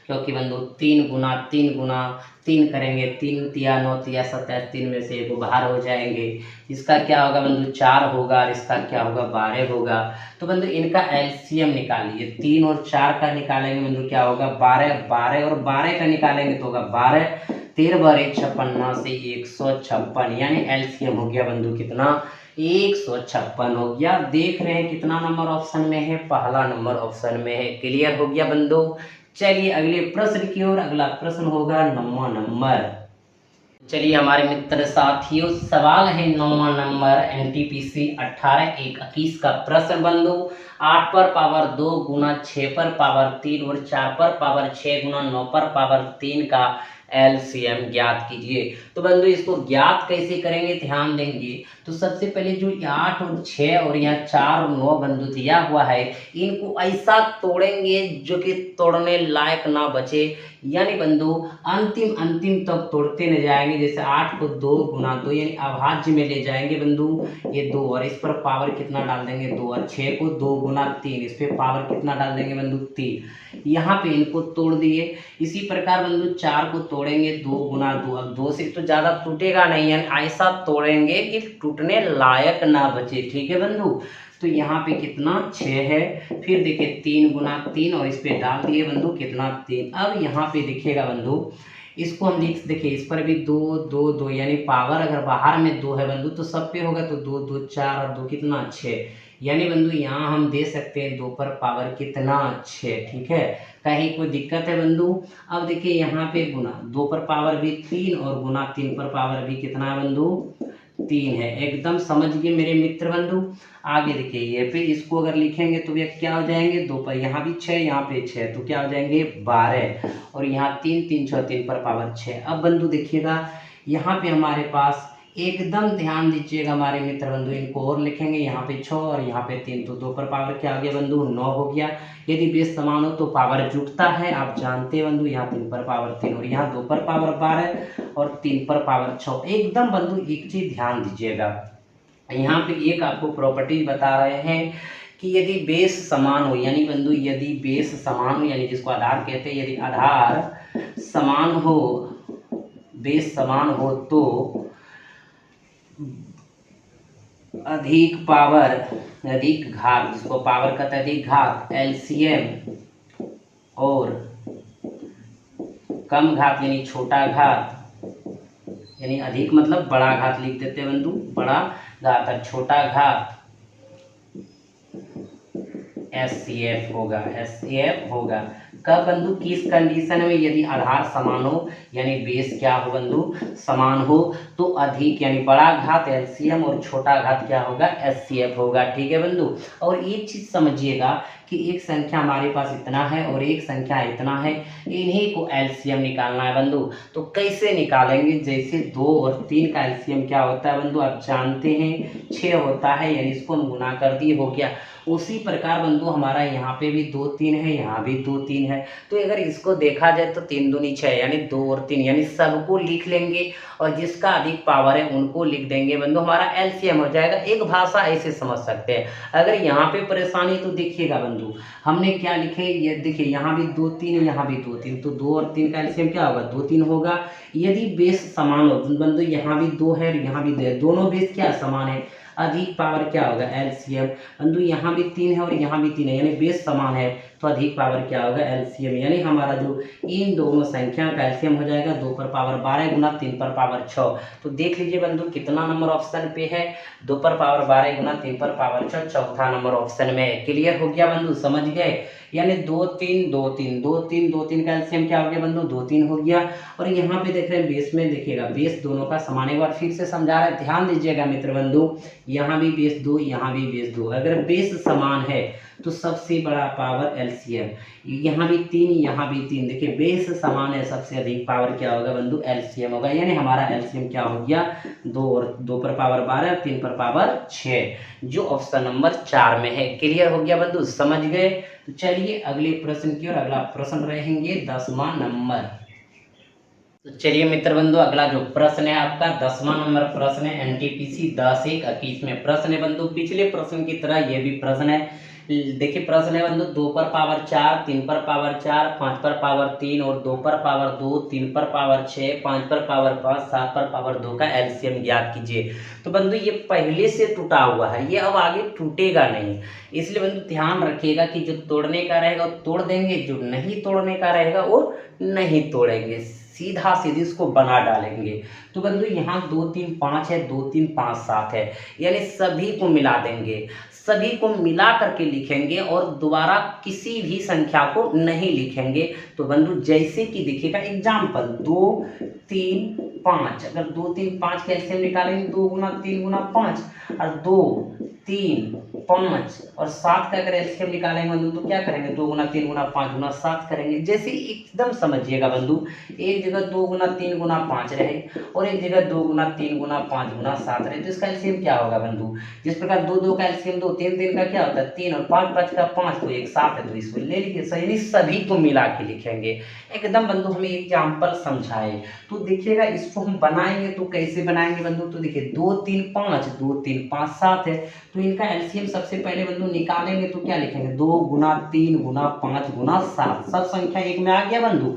क्योंकि बंधु 3 गुना 3 गुना 3 करेंगे, 3 तिया 9 तिया 27, 3 में से एक बाहर हो जाएंगे। इसका क्या होगा बंधु 4 होगा और इसका क्या होगा 12 होगा। तो बंधु इनका एलसीएम निकालिए, 3 और 4 का निकालेंगे बंधु क्या होगा 12, 12 और 12 का निकालेंगे तो होगा 12, 13 12 56 से 156, यानी एलसीएम हो गया बंधु कितना 156 हो गया। देख रहे हैं कितना नंबर ऑप्शन में है, पहला नंबर ऑप्शन में है। क्लियर हो गया बंधु। चलिए अगले प्रश्न की ओर, अगला प्रश्न होगा 9वां नंबर। चलिए हमारे मित्र साथियों, सवाल है 9वां नंबर एनटीपीसी 18/1/21 का प्रश्न बंधु। 8 पर पावर 2 गुना 6 पर पावर 3 और 4 पर पावर 6 गुना 9 पर पावर 3 का एलसीएम ज्ञात कीजिए। तो बंधु इसको ज्ञात कैसे करेंगे, ध्यान देंगे तो सबसे पहले जो 8 और 6 और यहाँ 4 और 9 बंधु दिया हुआ है, इनको ऐसा तोड़ेंगे जो कि तोड़ने लायक ना बचे, यानी बंधु अंतिम तक तोड़ते न जाएंगे। जैसे 8 को 2 गुना 2 यानी अभाज्य में ले जाएंगे बंधु ये 2, और इस पर पावर कितना डाल देंगे 2, और 6 को 2 गुना 3, इस पर पावर कितना डाल देंगे बंधु 3, यहाँ पे इनको तोड़ दिए। इसी प्रकार बंधु 4 को तोड़ेंगे 2 गुना 2, अब 2 से तो ज़्यादा टूटेगा नहीं, यानी ऐसा तोड़ेंगे कि टूटने लायक ना बचे। ठीक है बंधु, तो यहाँ पे कितना 6 है, फिर देखिए 3 गुना 3 और इस पे डाल दिए बंधु कितना 3। अब यहाँ पे दिखेगा बंधु, इसको हम देखिए इस पर भी 2 2 2 यानी पावर अगर बाहर में 2 है बंधु तो सब पे होगा, तो 2 2 4 और 2 कितना 6, यानी बंधु यहाँ हम दे सकते हैं 2 पर पावर कितना 6। ठीक है, कहीं कोई दिक्कत है बंधु। अब देखिए यहाँ पे गुना 2 पर पावर भी 3 और गुना 3 पर पावर भी कितना है बंधु 3 है। एकदम समझ गए मेरे मित्र बंधु। आगे देखिए ये पे इसको अगर लिखेंगे तो ये क्या हो जाएंगे 2 पर, यहाँ भी 6 यहाँ पे 6, तो क्या हो जाएंगे 12, और यहाँ 3 3 6 3 पर पावर 6। अब बंधु देखिएगा यहाँ पे हमारे पास एकदम ध्यान दीजिएगा हमारे मित्र बंधु, इनको और लिखेंगे यहाँ पे 6 और यहाँ पे 3, तो 2 पर पावर क्या आ गया बंधु 9 हो गया। यदि बेस समान हो तो पावर जुटता है, आप जानते हैं बंधु। यहाँ 3 पर पावर 3 और यहाँ 2 पर पावर 12 और 3 पर पावर 6। एकदम बंधु एक चीज ध्यान दीजिएगा, यहाँ पे एक आपको प्रॉपर्टी बता रहे हैं कि यदि बेस समान हो, यानी बंधु यदि बेस समान हो, यानी जिसको आधार कहते हैं, यदि आधार समान हो, बेस समान हो तो अधिक पावर अधिक घात, जिसको पावर कहते हैं अधिक घात एलसीएम, और कम घात यानी छोटा घात, यानी अधिक मतलब बड़ा घात लिख देते हैं बंधु, बड़ा घात, और छोटा घात एचसीएफ होगा, एचसीएफ होगा। कब बंधु किस कंडीशन में, यदि आधार समान हो यानी बेस क्या हो बंधु समान हो, तो अधिक यानी बड़ा घात एलसीएम और छोटा घात क्या होगा एचसीएफ होगा। ठीक है बंधु, और एक चीज समझिएगा कि एक संख्या हमारे पास इतना है और एक संख्या इतना है, इन्हीं को एलसीएम निकालना है बंधु। तो कैसे निकालेंगे, जैसे 2 और 3 का एलसीएम क्या होता है बंधु आप जानते हैं 6 होता है, यानी इसको हम गुना कर दिए हो गया। उसी प्रकार बंधु हमारा यहाँ पे भी 2 3 है, यहाँ भी 2 3 है, तो अगर इसको देखा जाए तो 3 दूनी 6 यानी 2 और 3, यानी सबको लिख लेंगे और जिसका अधिक पावर है उनको लिख देंगे बंधु, हमारा एलसीएम हो जाएगा। एक भाषा ऐसे समझ सकते हैं। अगर यहाँ पे परेशानी तो देखिएगा बंधु हमने क्या लिखे, ये देखिए यहाँ भी 2 3 यहाँ भी 2 3, तो 2 और 3 का एलसीएम क्या होगा 2 3 होगा। यदि बेस समान हो बंधु, यहाँ भी 2 है और यहाँ भी 2 है, दोनों बेस क्या समान है, अधिक पावर क्या होगा एलसीएम। बंधु यहाँ भी 3 है और यहाँ भी 3 है, यानी बेस समान है तो अधिक पावर क्या होगा एलसीएम, यानी हमारा जो इन दोनों संख्या का एलसीएम हो जाएगा 2 पर पावर 12 गुना 3 पर पावर 6। तो देख लीजिए बंधु कितना नंबर ऑप्शन पे है 2 पर पावर 12 गुना 3 पर पावर 6, चौथा नंबर ऑप्शन में। क्लियर हो गया बंधु, समझ गए, यानी 2 3 2 3 2 3 2 3 का एलसीएम क्या हो गया बंधु 2 3 हो गया। और यहाँ पे देख रहे हैं बेस में देखिएगा बेस दोनों का समान, एक बार फिर से समझा रहे हैं ध्यान दीजिएगा मित्र बंधु, यहाँ भी बेस 2 यहाँ भी बेस 2, अगर बेस समान है तो सबसे बड़ा पावर एलसीएम। यहाँ भी 3, यहाँ भी 3, देखिए बेस समान है, सबसे अधिक पावर क्या होगा बंधु, एलसीएम होगा। यानी हमारा एलसीएम क्या हो गया, 2 और 2 पर पावर 12, 3 पर पावर 6, जो ऑप्शन नंबर 4 में है। क्लियर हो गया बंधु, समझ गए। तो चलिए अगले प्रश्न की ओर। अगला प्रश्न रहेंगे 10वां नंबर। तो चलिए मित्र बंधु, अगला जो प्रश्न है आपका 10वां नंबर प्रश्न है, एनटीपीसी 10-1-21 में प्रश्न है बंधु। पिछले प्रश्न की तरह ये भी प्रश्न है। देखिए प्रश्न है बंधु, 2 पर पावर 4, 3 पर पावर 4, 5 पर पावर 3 और 2 पर पावर 2, 3 पर पावर 6, 5 पर पावर 5, 7 पर पावर 2 का एलसीएम ज्ञात कीजिए। तो बंधु ये पहले से टूटा हुआ है, ये अब आगे टूटेगा नहीं, इसलिए बंधु ध्यान रखिएगा कि जो तोड़ने का रहेगा वो तोड़ देंगे, जो नहीं तोड़ने का रहेगा वो नहीं तोड़ेंगे, सीधा सीधी इसको बना डालेंगे। तो बंधु यहाँ 2 3 5 है, 2 3 5 7 है, यानी सभी को मिला देंगे, सभी को मिला करके लिखेंगे और दोबारा किसी भी संख्या को नहीं लिखेंगे। तो बंधु जैसे कि देखिएगा एग्जाम्पल 2 3 5, अगर 2 3 5 कैसे निकालेंगे, 2 गुना 3 गुना 5 और 2 3 5 और 7 का अगर एलसीएम निकालेंगे बंधु तो क्या करेंगे, 2 गुना 3 गुना 5 गुना 7 करेंगे। जैसे एकदम समझिएगा बंधु, एक जगह 2 गुना 3 गुना 5 रहे और एक जगह 2 गुना 3 गुना 5 गुना 7 रहे, तो इसका एलसीएम क्या होगा बंधु। जिस प्रकार 2 2 का एलसीएम 2, 3 3 का क्या होता है 3 और 5 5 का 5, तो एक 7 है, तो इसको ले लीजिए सही, सभी को मिला के लिखेंगे। एकदम बंधु हमें एग्जाम्पल समझाए, तो देखिएगा इसको हम बनाएंगे तो कैसे बनाएंगे बंधु। तो देखिए 2 3 5, 2 3 5 7 है, तो इनका एलसीएम सबसे पहले बंधु निकालेंगे तो क्या लिखेंगे, 2 गुना 3 गुना 5 गुना 7, सब संख्या एक में आ गया बंधु।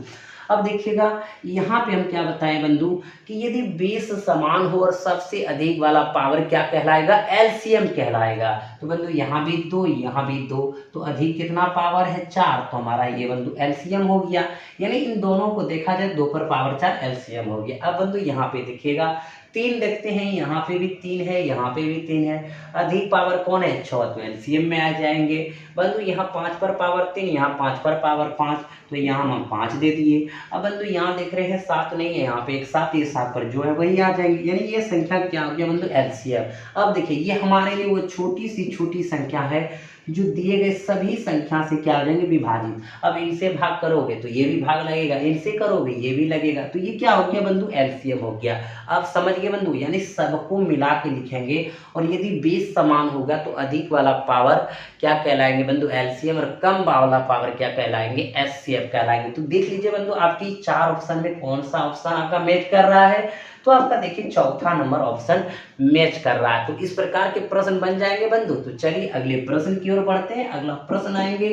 अब देखिएगा यहाँ पे हम क्या बताएं बंधु कि यदि बेस समान हो और सबसे अधिक वाला पावर क्या कहलाएगा, एलसीएम कहलाएगा। तो बंधु यहाँ भी 2 यहाँ भी 2, तो अधिक कितना पावर है 4, तो हमारा ये बंधु एलसीएम हो गया। यानी इन दोनों को देखा जाए 2 पर पावर 4 एलसीएम हो गया। अब बंधु यहाँ पे देखिएगा 3 देखते हैं, यहाँ पे भी 3 है, यहाँ पे भी 3 है, अधिक पावर कौन है 6, तो एलसीएम में आ जाएंगे बंधु। यहाँ 5 पर पावर 3, यहाँ 5 पर पावर 5, तो यहाँ हम 5 दे दिए। अब बंधु यहाँ देख रहे हैं 7 नहीं है, यहाँ पे एक 7, ये 7 पर जो है वही आ जाएंगे, यानी ये संख्या क्या हो गया बंधु, एलसीएम। अब देखिए ये हमारे लिए वो छोटी संख्या है जो दिए गए सभी संख्या से क्या हो जाएंगे, विभाजित। अब इनसे भाग करोगे तो ये भी भाग लगेगा, इनसे करोगे ये भी लगेगा, तो ये क्या हो गया बंधु, एलसीएम हो गया। अब समझ गए बंधु, यानी सबको मिला के लिखेंगे और यदि बेस समान होगा तो अधिक वाला पावर क्या कहलाएंगे बंधु, एलसीएम, और कम वाला पावर क्या कहलाएंगे, एचसीएफ कहलाएंगे। तो देख लीजिए बंधु आपकी 4 ऑप्शन में कौन सा ऑप्शन आपका मैच कर रहा है, तो आपका देखिए चौथा नंबर ऑप्शन मैच कर रहा है। तो इस प्रकार के प्रश्न बन जाएंगे बंधु। तो चलिए अगले प्रश्न की ओर बढ़ते हैं। अगला प्रश्न आएंगे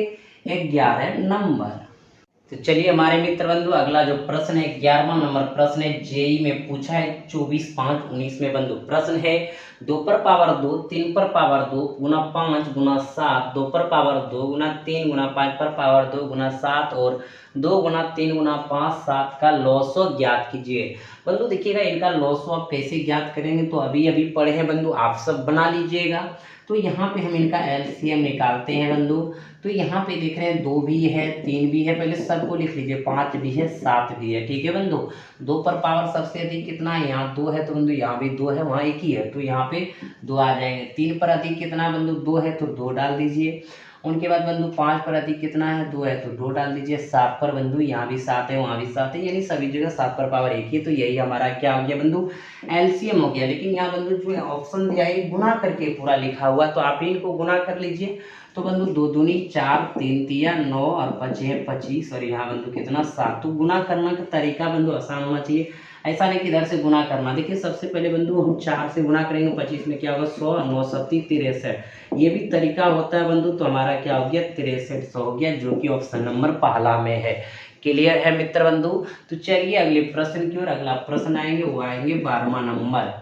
11 नंबर। तो चलिए हमारे मित्र बंधु अगला जो प्रश्न है 11वां नंबर प्रश्न है, जेई में पूछा है 24/5/19 में बंधु। प्रश्न है 2 पर पावर 2, 3 पर पावर 2 गुना 5 गुना 7, 2 पर पावर 2 गुना 3 गुना 5 पर पावर 2 गुना 7 और 2 गुना 3 गुना 5 7 का लॉसो ज्ञात कीजिए। बंधु देखिएगा इनका लॉसो आप कैसे ज्ञात करेंगे, तो अभी अभी पढ़े हैं बंधु, आप सब बना लीजिएगा। तो यहाँ पे हम इनका एलसीएम निकालते हैं बंधु। तो यहाँ पे देख रहे हैं 2 भी है, 3 भी है, पहले सबको लिख लीजिए, 5 भी है, 7 भी है, ठीक है बंधु। 2 पर पावर सबसे अधिक कितना है, यहाँ 2 है, तो बंधु यहाँ भी 2 है, वहाँ 1 ही है, तो यहाँ पे 2 आ जाएंगे। 3 पर अधिक कितना बंधु, 2 है, तो 2 डाल दीजिए। उनके बाद बंधु 5 पर अधिक कितना है, 2 है, तो 2 डाल दीजिए। 7 पर बंधु यहाँ भी 7 है, वहाँ भी 7 है, यानी सभी जगह 7 पर पावर 1 ही, तो यही हमारा क्या हो गया बंधु, एलसीएम हो गया। लेकिन यहाँ बंधु जो ऑप्शन दिया है गुना करके पूरा लिखा हुआ, तो आप इनको गुना कर लीजिए। तो बंधु 2 दूनी 4, 3 तिया 9 और 5 है 25 और यहाँ बंधु कितना 7। तो गुना करना का तरीका बंधु आसान होना चाहिए, ऐसा नहीं कि इधर से गुना करना। देखिए सबसे पहले बंधु हम 4 से गुना करेंगे, 25 में क्या होगा 100, 9 7 63, ये भी तरीका होता है बंधु। तो हमारा क्या हो गया 6300 हो गया, जो कि ऑप्शन नंबर पहला में है। क्लियर है मित्र बंधु। तो चलिए अगले प्रश्न की ओर। अगला प्रश्न आएंगे वो आएंगे 12वां नंबर।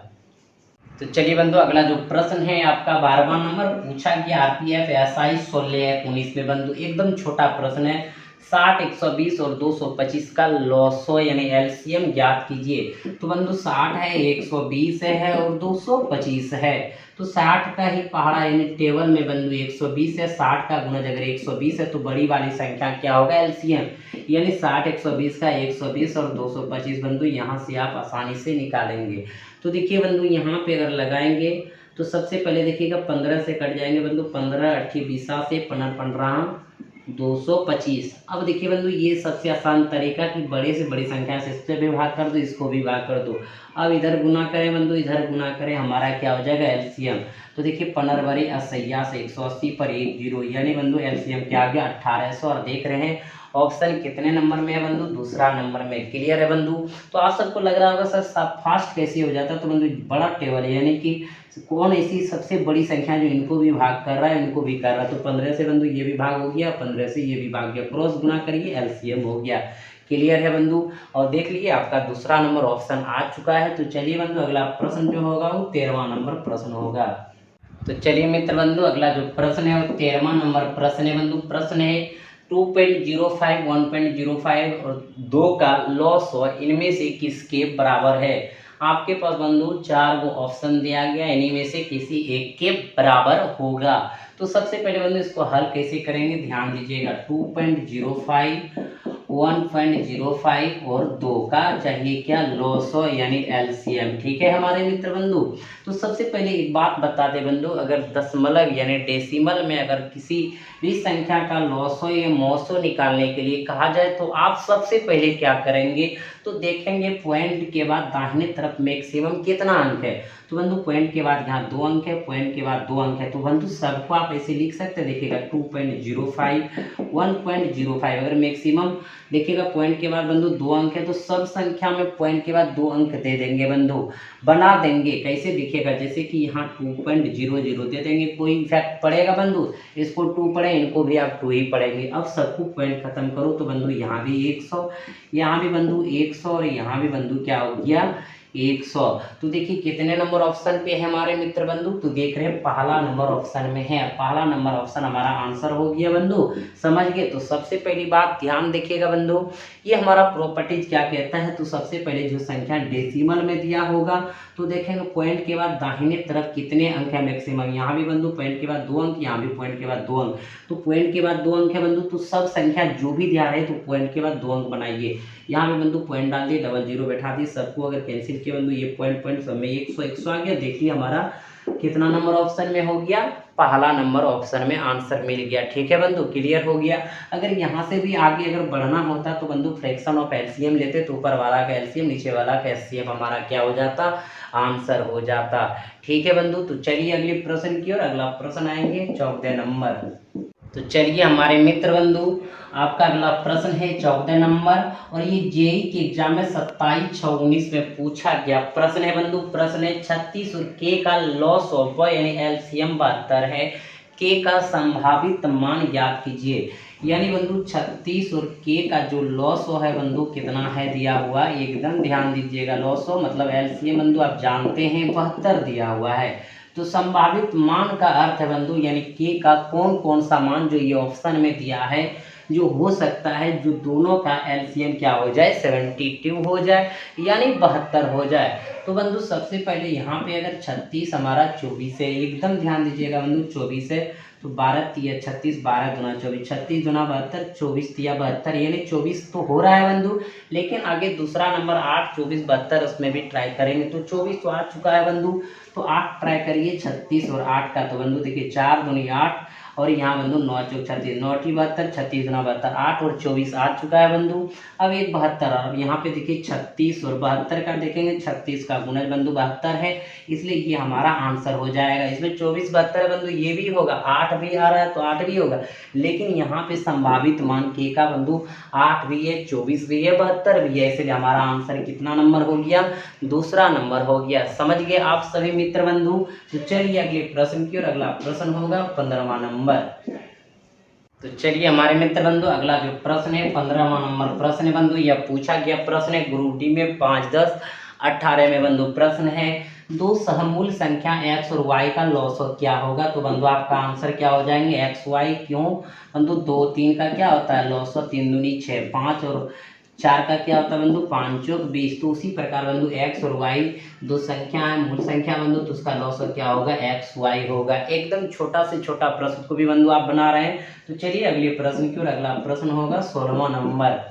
तो चलिए बंधु अगला जो प्रश्न है आपका 12वां नंबर पूछा गया आरपीएफ एसआई 16/19 में बंधु। एकदम छोटा प्रश्न है, 60 120 और 225 का लॉसो यानी एलसीएम ज्ञात कीजिए। तो बंधु 60 है, 120 है और 225 है। तो 60 का ही पहाड़ा यानी टेबल में बंधु 120 है, 60 का गुणज अगर 120 है तो बड़ी वाली संख्या क्या होगा एलसीएम, यानी 60 120 का 120 और 225 बंधु यहाँ से आप आसानी से निकालेंगे। तो देखिए बंधु यहाँ पे अगर लगाएंगे तो सबसे पहले देखिएगा 15 से कट जाएंगे बंधु, 15 8 20 से 15 225। अब देखिए बंधु ये सबसे आसान तरीका कि बड़े से बड़ी संख्या से इससे भी भाग कर दो, इसको भी भाग कर दो। अब इधर गुना करें बंधु, इधर गुना करें, हमारा क्या हो जाएगा एलसीएम। तो देखिए 15 बड़े 88 से 180 पर 1 0, यानी बंधु एलसीएम क्या आ गया 1800। और देख रहे हैं ऑप्शन कितने नंबर में है बंधु, दूसरा नंबर में। क्लियर है बंधु। तो आप सबको लग रहा होगा सर फास्ट कैसे हो जाता है, तो बंधु बड़ा टेबल है, यानी कि कौन ऐसी सबसे बड़ी संख्या जो इनको भी भाग कर रहा है इनको भी कर रहा है। तो 15 से बंधु ये भी भाग हो गया, 15 से ये भी भाग गया, क्रॉस गुना करिए एलसीएम हो गया। क्लियर है बंधु। और देख लीजिए आपका दूसरा नंबर ऑप्शन आ चुका है। तो चलिए बंधु अगला प्रश्न जो होगा वो 13वां नंबर प्रश्न होगा। तो चलिए मित्र बंधु अगला जो प्रश्न है वो 13वां नंबर प्रश्न है बंधु। प्रश्न है 2.05, 1.05 और 2 का लॉस हो, इनमें से किसके बराबर है। आपके पास बंधु 4 गो ऑप्शन दिया गया, इन्हीं में से किसी एक के बराबर होगा। तो सबसे पहले बंधु इसको हल कैसे करेंगे ध्यान दीजिएगा। 2.05, 1.05 और 2 का चाहिए क्या लॉस यानी एलसीएम। ठीक है हमारे मित्र बंधु। तो सबसे पहले एक बात बताते बंधु, अगर दशमलव यानी डेसिमल में अगर किसी भी संख्या का लॉसो या मौसो निकालने के लिए कहा जाए तो आप सबसे पहले क्या करेंगे, तो देखेंगे पॉइंट के बाद दाहिने तरफ मैक्सिमम कितना अंक है। तो बंधु पॉइंट के बाद यहाँ 2 अंक है, पॉइंट के बाद 2 अंक है, तो बंधु सबको आप ऐसे लिख सकते हैं। देखिएगा 2.05, 1.05, अगर मैक्सिमम देखिएगा पॉइंट के बाद बंधु 2 अंक है तो सब संख्या में पॉइंट के बाद 2 अंक दे देंगे बंधु, बना देंगे। कैसे दिखेगा, जैसे कि यहाँ 2.00 दे देंगे, कोई इफेक्ट पड़ेगा बंधु, इसको 2 पढ़े, इनको भी आप 2 ही पढ़ेंगे। अब सबको पॉइंट खत्म करो तो बंधु यहाँ भी 100, यहाँ भी बंधु 100 और यहाँ भी बंधु क्या हो गया 100। तो देखिए कितने नंबर ऑप्शन पे है हमारे मित्र बंधु, तो देख रहे हैं पहला नंबर ऑप्शन में है। पहला नंबर ऑप्शन हमारा आंसर हो गया बंधु, समझ गए। तो सबसे पहली बात ध्यान देखिएगा बंधु, ये हमारा प्रॉपर्टीज क्या कहता है। तो सबसे पहले जो संख्या डेसिमल में दिया होगा तो देखेंगे पॉइंट के बाद दाहिने तरफ कितने अंक है मैक्सिमम, यहाँ भी बंधु पॉइंट के बाद 2 अंक, यहाँ भी पॉइंट के बाद 2 अंक। तो पॉइंट के बाद 2 अंक है बंधु, तो सब संख्या जो भी दिया है तो पॉइंट के बाद 2 अंक बनाइए। यहाँ पे बंधु पॉइंट डाल दिए, 00 बैठा दी, सबको अगर कैंसिल किया बंधु ये पॉइंट सब में 100 आ गया। देखिए हमारा कितना नंबर ऑप्शन में हो गया, पहला नंबर ऑप्शन में आंसर मिल गया। ठीक है बंधु, क्लियर हो गया। अगर यहाँ से भी आगे अगर बढ़ना होता तो बंधु फ्रैक्शन ऑफ एलसीएम लेते, तो ऊपर वाला का एलसीएम नीचे वाला का एलसीएम हमारा क्या हो जाता, आंसर हो जाता। ठीक है बंधु। तो चलिए अगले प्रश्न की ओर, अगला प्रश्न आएंगे 14 नंबर। तो चलिए हमारे मित्र बंधु आपका अगला प्रश्न है 14 नंबर, और ये जेई के एग्जाम में 27/6/19 में पूछा गया प्रश्न है बंधु। प्रश्न है 36 और के का लॉस ऑफ यानी एलसीएम 72 है, के का संभावित मान ज्ञात कीजिए। यानी बंधु 36 और के का जो लॉस है बंधु कितना है दिया हुआ, एकदम ध्यान दीजिएगा। लॉस मतलब एलसीएम बंधु आप जानते हैं 72 दिया हुआ है। तो संभावित मान का अर्थ है बंधु यानी के का कौन कौन सा मान जो ये ऑप्शन में दिया है जो हो सकता है, जो दोनों का एलसीएम क्या हो जाए 72 हो जाए यानी 72 हो जाए। तो बंधु सबसे पहले यहाँ पे अगर 36 हमारा 24 है, एकदम ध्यान दीजिएगा बंधु 24 है, तो 12 तिया 36, 12 गुना 24, 36 गुना 72, 24 तिया 72, यानी 24 तो हो रहा है बंधु। लेकिन आगे दूसरा नंबर 8, 24, 72 उसमें भी ट्राई करेंगे। तो 24 तो आ चुका है बंधु, तो 8 ट्राई करिए 36 और 8 का। तो बंधु देखिए 4 दूनी 8 और यहाँ बंधु 9 चौक 36, 9 टी 72, 36 गुना 72, 8 और 24 आ चुका है बंधु। अब एक 72, और यहाँ पे देखिए 36 और 72 का देखेंगे, 36 का गुणज बंधु 72 है, इसलिए ये हमारा आंसर हो जाएगा। इसमें 24 72 बंधु ये भी होगा, 8 भी आ रहा है तो 8 भी होगा, लेकिन यहाँ पे संभावित मान के का बंधु 8 भी है, 24 भी है, 72 भी है, इसलिए हमारा आंसर कितना नंबर हो गया, दूसरा नंबर हो गया। समझ गए आप सभी मित्र बंधु। तो चलिए अगले प्रश्न की ओर, अगला प्रश्न होगा 15वां नंबर। तो चलिए हमारे मित्र बंधु अगला जो प्रश्न है 15वां नंबर प्रश्न है बंधु। यह पूछा गया प्रश्न है ग्रुप डी में 5, 10, 18 में बंधु। प्रश्न है दो सहमूल संख्या x और y का लॉस क्या होगा। तो बंधु आपका आंसर क्या हो जाएंगे x y, क्यों बंधु 2 3 का क्या होता है लॉस, 3 दूनी 6, 5 और 4 का क्या होता है बंधु 5 चौक 20। तो उसी प्रकार बंधु x और y दो संख्या है, मूल संख्या बंधु, तो उसका लॉस क्या होगा x y होगा। एकदम छोटा से छोटा प्रश्न को भी बंधु आप बना रहे हैं। तो चलिए अगले प्रश्न की ओर, अगला प्रश्न होगा 16वां नंबर।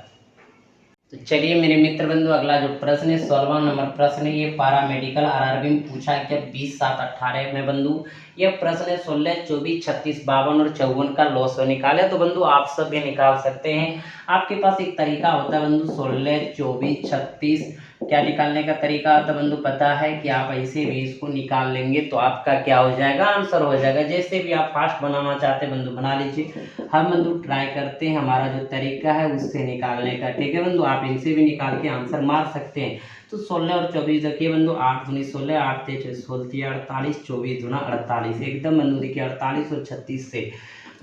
तो चलिए मेरे मित्र बंधु, अगला जो प्रश्न है 16वां नंबर प्रश्न है, ये पैरामेडिकल आरआरबी में पूछा गया 20/7/18 में बंधु। यह प्रश्न है 16, 24, 36, 52 और 54 का लॉस निकाले। तो बंधु आप सब भी निकाल सकते हैं। आपके पास एक तरीका होता है बंधु, 16, 24, 36 क्या निकालने का तरीका होता है बंधु, पता है कि आप ऐसे भी इसको निकाल लेंगे तो आपका क्या हो जाएगा, आंसर हो जाएगा। जैसे भी आप फास्ट बनाना चाहते हैं बंधु बना लीजिए। हम बंधु ट्राई करते हैं हमारा जो तरीका है उससे निकालने का, ठीक है बंधु। आप इनसे भी निकाल के आंसर मार सकते हैं। तो 16 और 24 देखिए बंधु, 8 दूनी 16, 8 तेज 16 48, 24 दूना 48, एकदम बंधु देखिए 48 और 36 से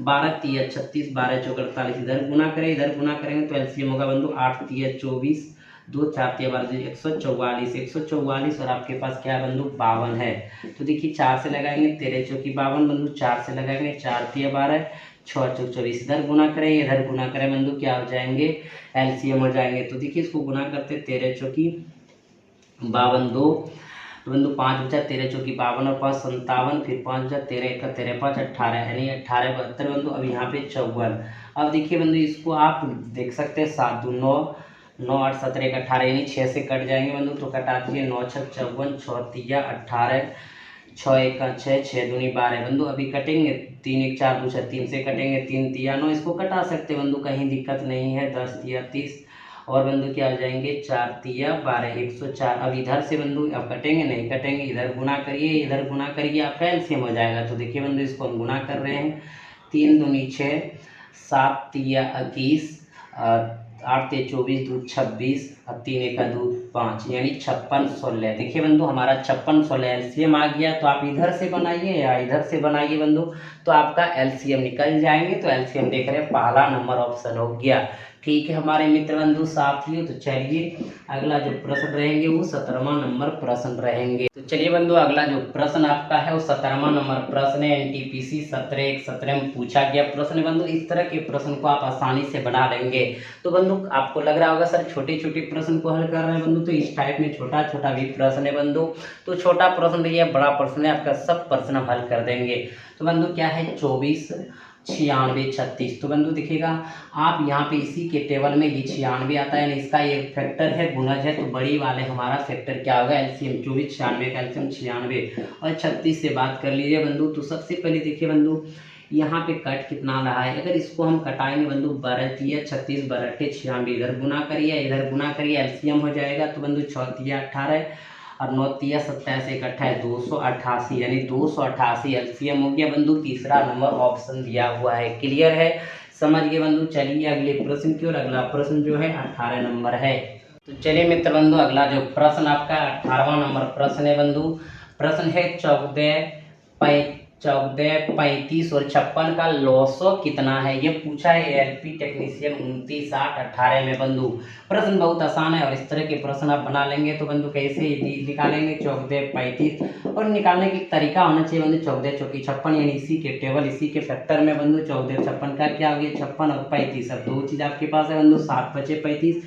12 तिया 36, 12 चौक 48, इधर गुना करें, इधर गुना करेंगे तो एलसीएम होगा बंधु 8 तिया 24, 2 4 तिया 12, 144, 144 और आपके पास क्या है बंधु 52 है। तो देखिए 4 से लगाएंगे 13 चौकी 52 बंधु, 4 से लगाएंगे 4 तिया 12, 6 चौक 24, इधर गुना करें इधर गुना करें बंधु, क्या हो जाएंगे एलसीएम हो जाएंगे। तो देखिए इसको गुना करते 13 चौकी 52 2, तो बंधु 5 बचा 13 चौकी 52 और 5 57, फिर 5 बचा 13 1 13 5 18, यानी 18 72 बंधु। अब यहाँ पे 54। अब देखिए बंधु इसको आप देख सकते हैं 7 2 9, 9 8 17 1 18, यानी 6 से कट जाएंगे बंधु। तो कटा दीजिए 9 6 54, 6 तिया 18, 6 1 6, 6 दूनी 12 बंधु। अभी कटेंगे 3 1 4 2 6, 3 से कटेंगे 3 तिया 9, इसको कटा सकते बंधु, कहीं दिक्कत नहीं है। 10 तिया 30 और बंधु क्या आ जाएंगे 4 तिया 12, 104। अब इधर से बंधु अब कटेंगे नहीं कटेंगे, इधर गुना करिए इधर गुना करिए, आपका एलसीएम हो जाएगा। तो देखिए बंधु इसको हम गुना कर रहे हैं, 3 दूनी 6, 7 तिया 21, 8 तिया 24, 2 26 और 3 1 2 5, यानी 56 16। देखिए बंधु हमारा 56 16 एलसीएम आ गया। तो आप इधर से बनाइए या इधर से बनाइए बंधु, तो आपका एलसीएम निकल जाएंगे। तो एलसीएम देख रहे हैं पहला नंबर ऑप्शन हो गया, ठीक है हमारे मित्र बंधु साथियों। तो चलिए अगला जो प्रश्न रहेंगे वो 17वां नंबर प्रश्न रहेंगे। तो चलिए बंधु अगला जो प्रश्न आपका है वो 17वां नंबर प्रश्न है। एनटीपीसी 17/1/17 में पूछा गया प्रश्न है बंधु। इस तरह के प्रश्न को आप आसानी से बना लेंगे। तो बंधु आपको लग रहा होगा सर छोटे छोटे प्रश्न को हल कर रहे हैं बंधु, तो इस टाइप में छोटा छोटा भी प्रश्न है बंधु। तो छोटा प्रश्न है बड़ा प्रश्न है, आपका सब प्रश्न हम हल कर देंगे। तो बंधु क्या है 24 96 36। तो बंधु देखिएगा आप यहाँ पे इसी के टेबल में ये 96 आता है, इसका ये फैक्टर है गुणज है। तो बड़ी वाले हमारा फैक्टर क्या होगा एलसीएम 24 96 का एलसीएम 96 और 36 से बात कर लीजिए बंधु। तो सबसे पहले देखिए बंधु यहाँ पे कट कितना रहा है, अगर इसको हम कटाएंगे बंधु 12 तिया 36 12 96, इधर गुना करिए एलसीएम हो जाएगा। तो बंधु 6 तिया 18 और 9 तिया 27 1 28 288, यानी 288 एलसीएम हो गया बंधु। तीसरा नंबर ऑप्शन दिया हुआ है, क्लियर है समझ गए बंधु। चलिए अगले प्रश्न की ओर, अगला प्रश्न जो है 18 नंबर है। तो चलिए मित्र बंधु अगला जो प्रश्न आपका 18वां नंबर प्रश्न है बंधु। प्रश्न है 14 35 और 56 का लॉसो कितना है, ये पूछा है एलपी टेक्नीशियन 29 8 18 में बंधु। प्रश्न बहुत आसान है और इस तरह के प्रश्न आप बना लेंगे। तो बंधु कैसे निकालेंगे 14 35, और निकालने की तरीका होना चाहिए बंधु 14 चौकी 56, यानी इसी के टेबल इसी के फैक्टर में बंधु 14 56 का क्या हो गया 56 और 35। अब दो चीज़ आपके पास है बंधु 7 बचे 35,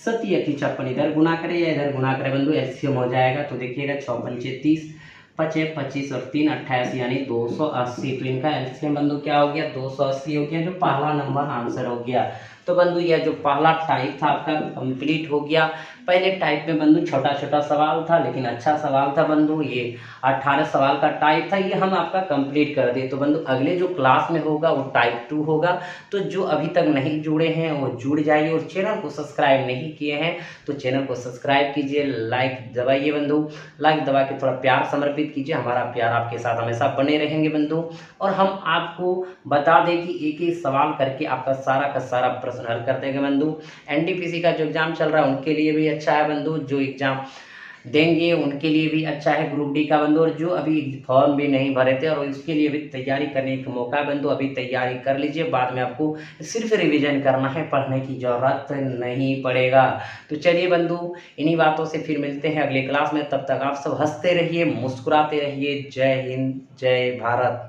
7 या 56, इधर गुना करें या इधर गुना करें बंधु एलसीएम हो जाएगा। तो देखिएगा 6 पंचे 30, 5 25 और 3 28, यानी 280। तो इनका एलसीएम बंधु क्या हो गया 280 हो गया, जो पहला नंबर आंसर हो गया। तो बंधु यह जो पहला टाइप था आपका कंप्लीट हो गया। पहले टाइप में बंधु छोटा छोटा सवाल था लेकिन अच्छा सवाल था बंधु। ये 18 सवाल का टाइप था, ये हम आपका कंप्लीट कर दिए। तो बंधु अगले जो क्लास में होगा वो टाइप 2 होगा। तो जो अभी तक नहीं जुड़े हैं वो जुड़ जाइए, और चैनल को सब्सक्राइब नहीं किए हैं तो चैनल को सब्सक्राइब कीजिए, लाइक दबाइए बंधु, लाइक दबा के थोड़ा प्यार समर्पित कीजिए। हमारा प्यार आपके साथ हमेशा बने रहेंगे बंधु। और हम आपको बता दें कि एक एक सवाल करके आपका सारा का सारा प्रश्न हल कर देंगे बंधु। एनटीपीसी का जो एग्जाम चल रहा है उनके लिए भी अच्छा है बंधु, जो एग्जाम देंगे उनके लिए भी अच्छा है ग्रुप डी का बंधु, और जो अभी फॉर्म भी नहीं भरे थे और उसके लिए भी तैयारी करने का मौका है बंधु। अभी तैयारी कर लीजिए, बाद में आपको सिर्फ रिवीजन करना है, पढ़ने की जरूरत नहीं पड़ेगा। तो चलिए बंधु इन्हीं बातों से फिर मिलते हैं अगले क्लास में। तब तक आप सब हंसते रहिए, मुस्कुराते रहिए। जय हिंद, जय भारत।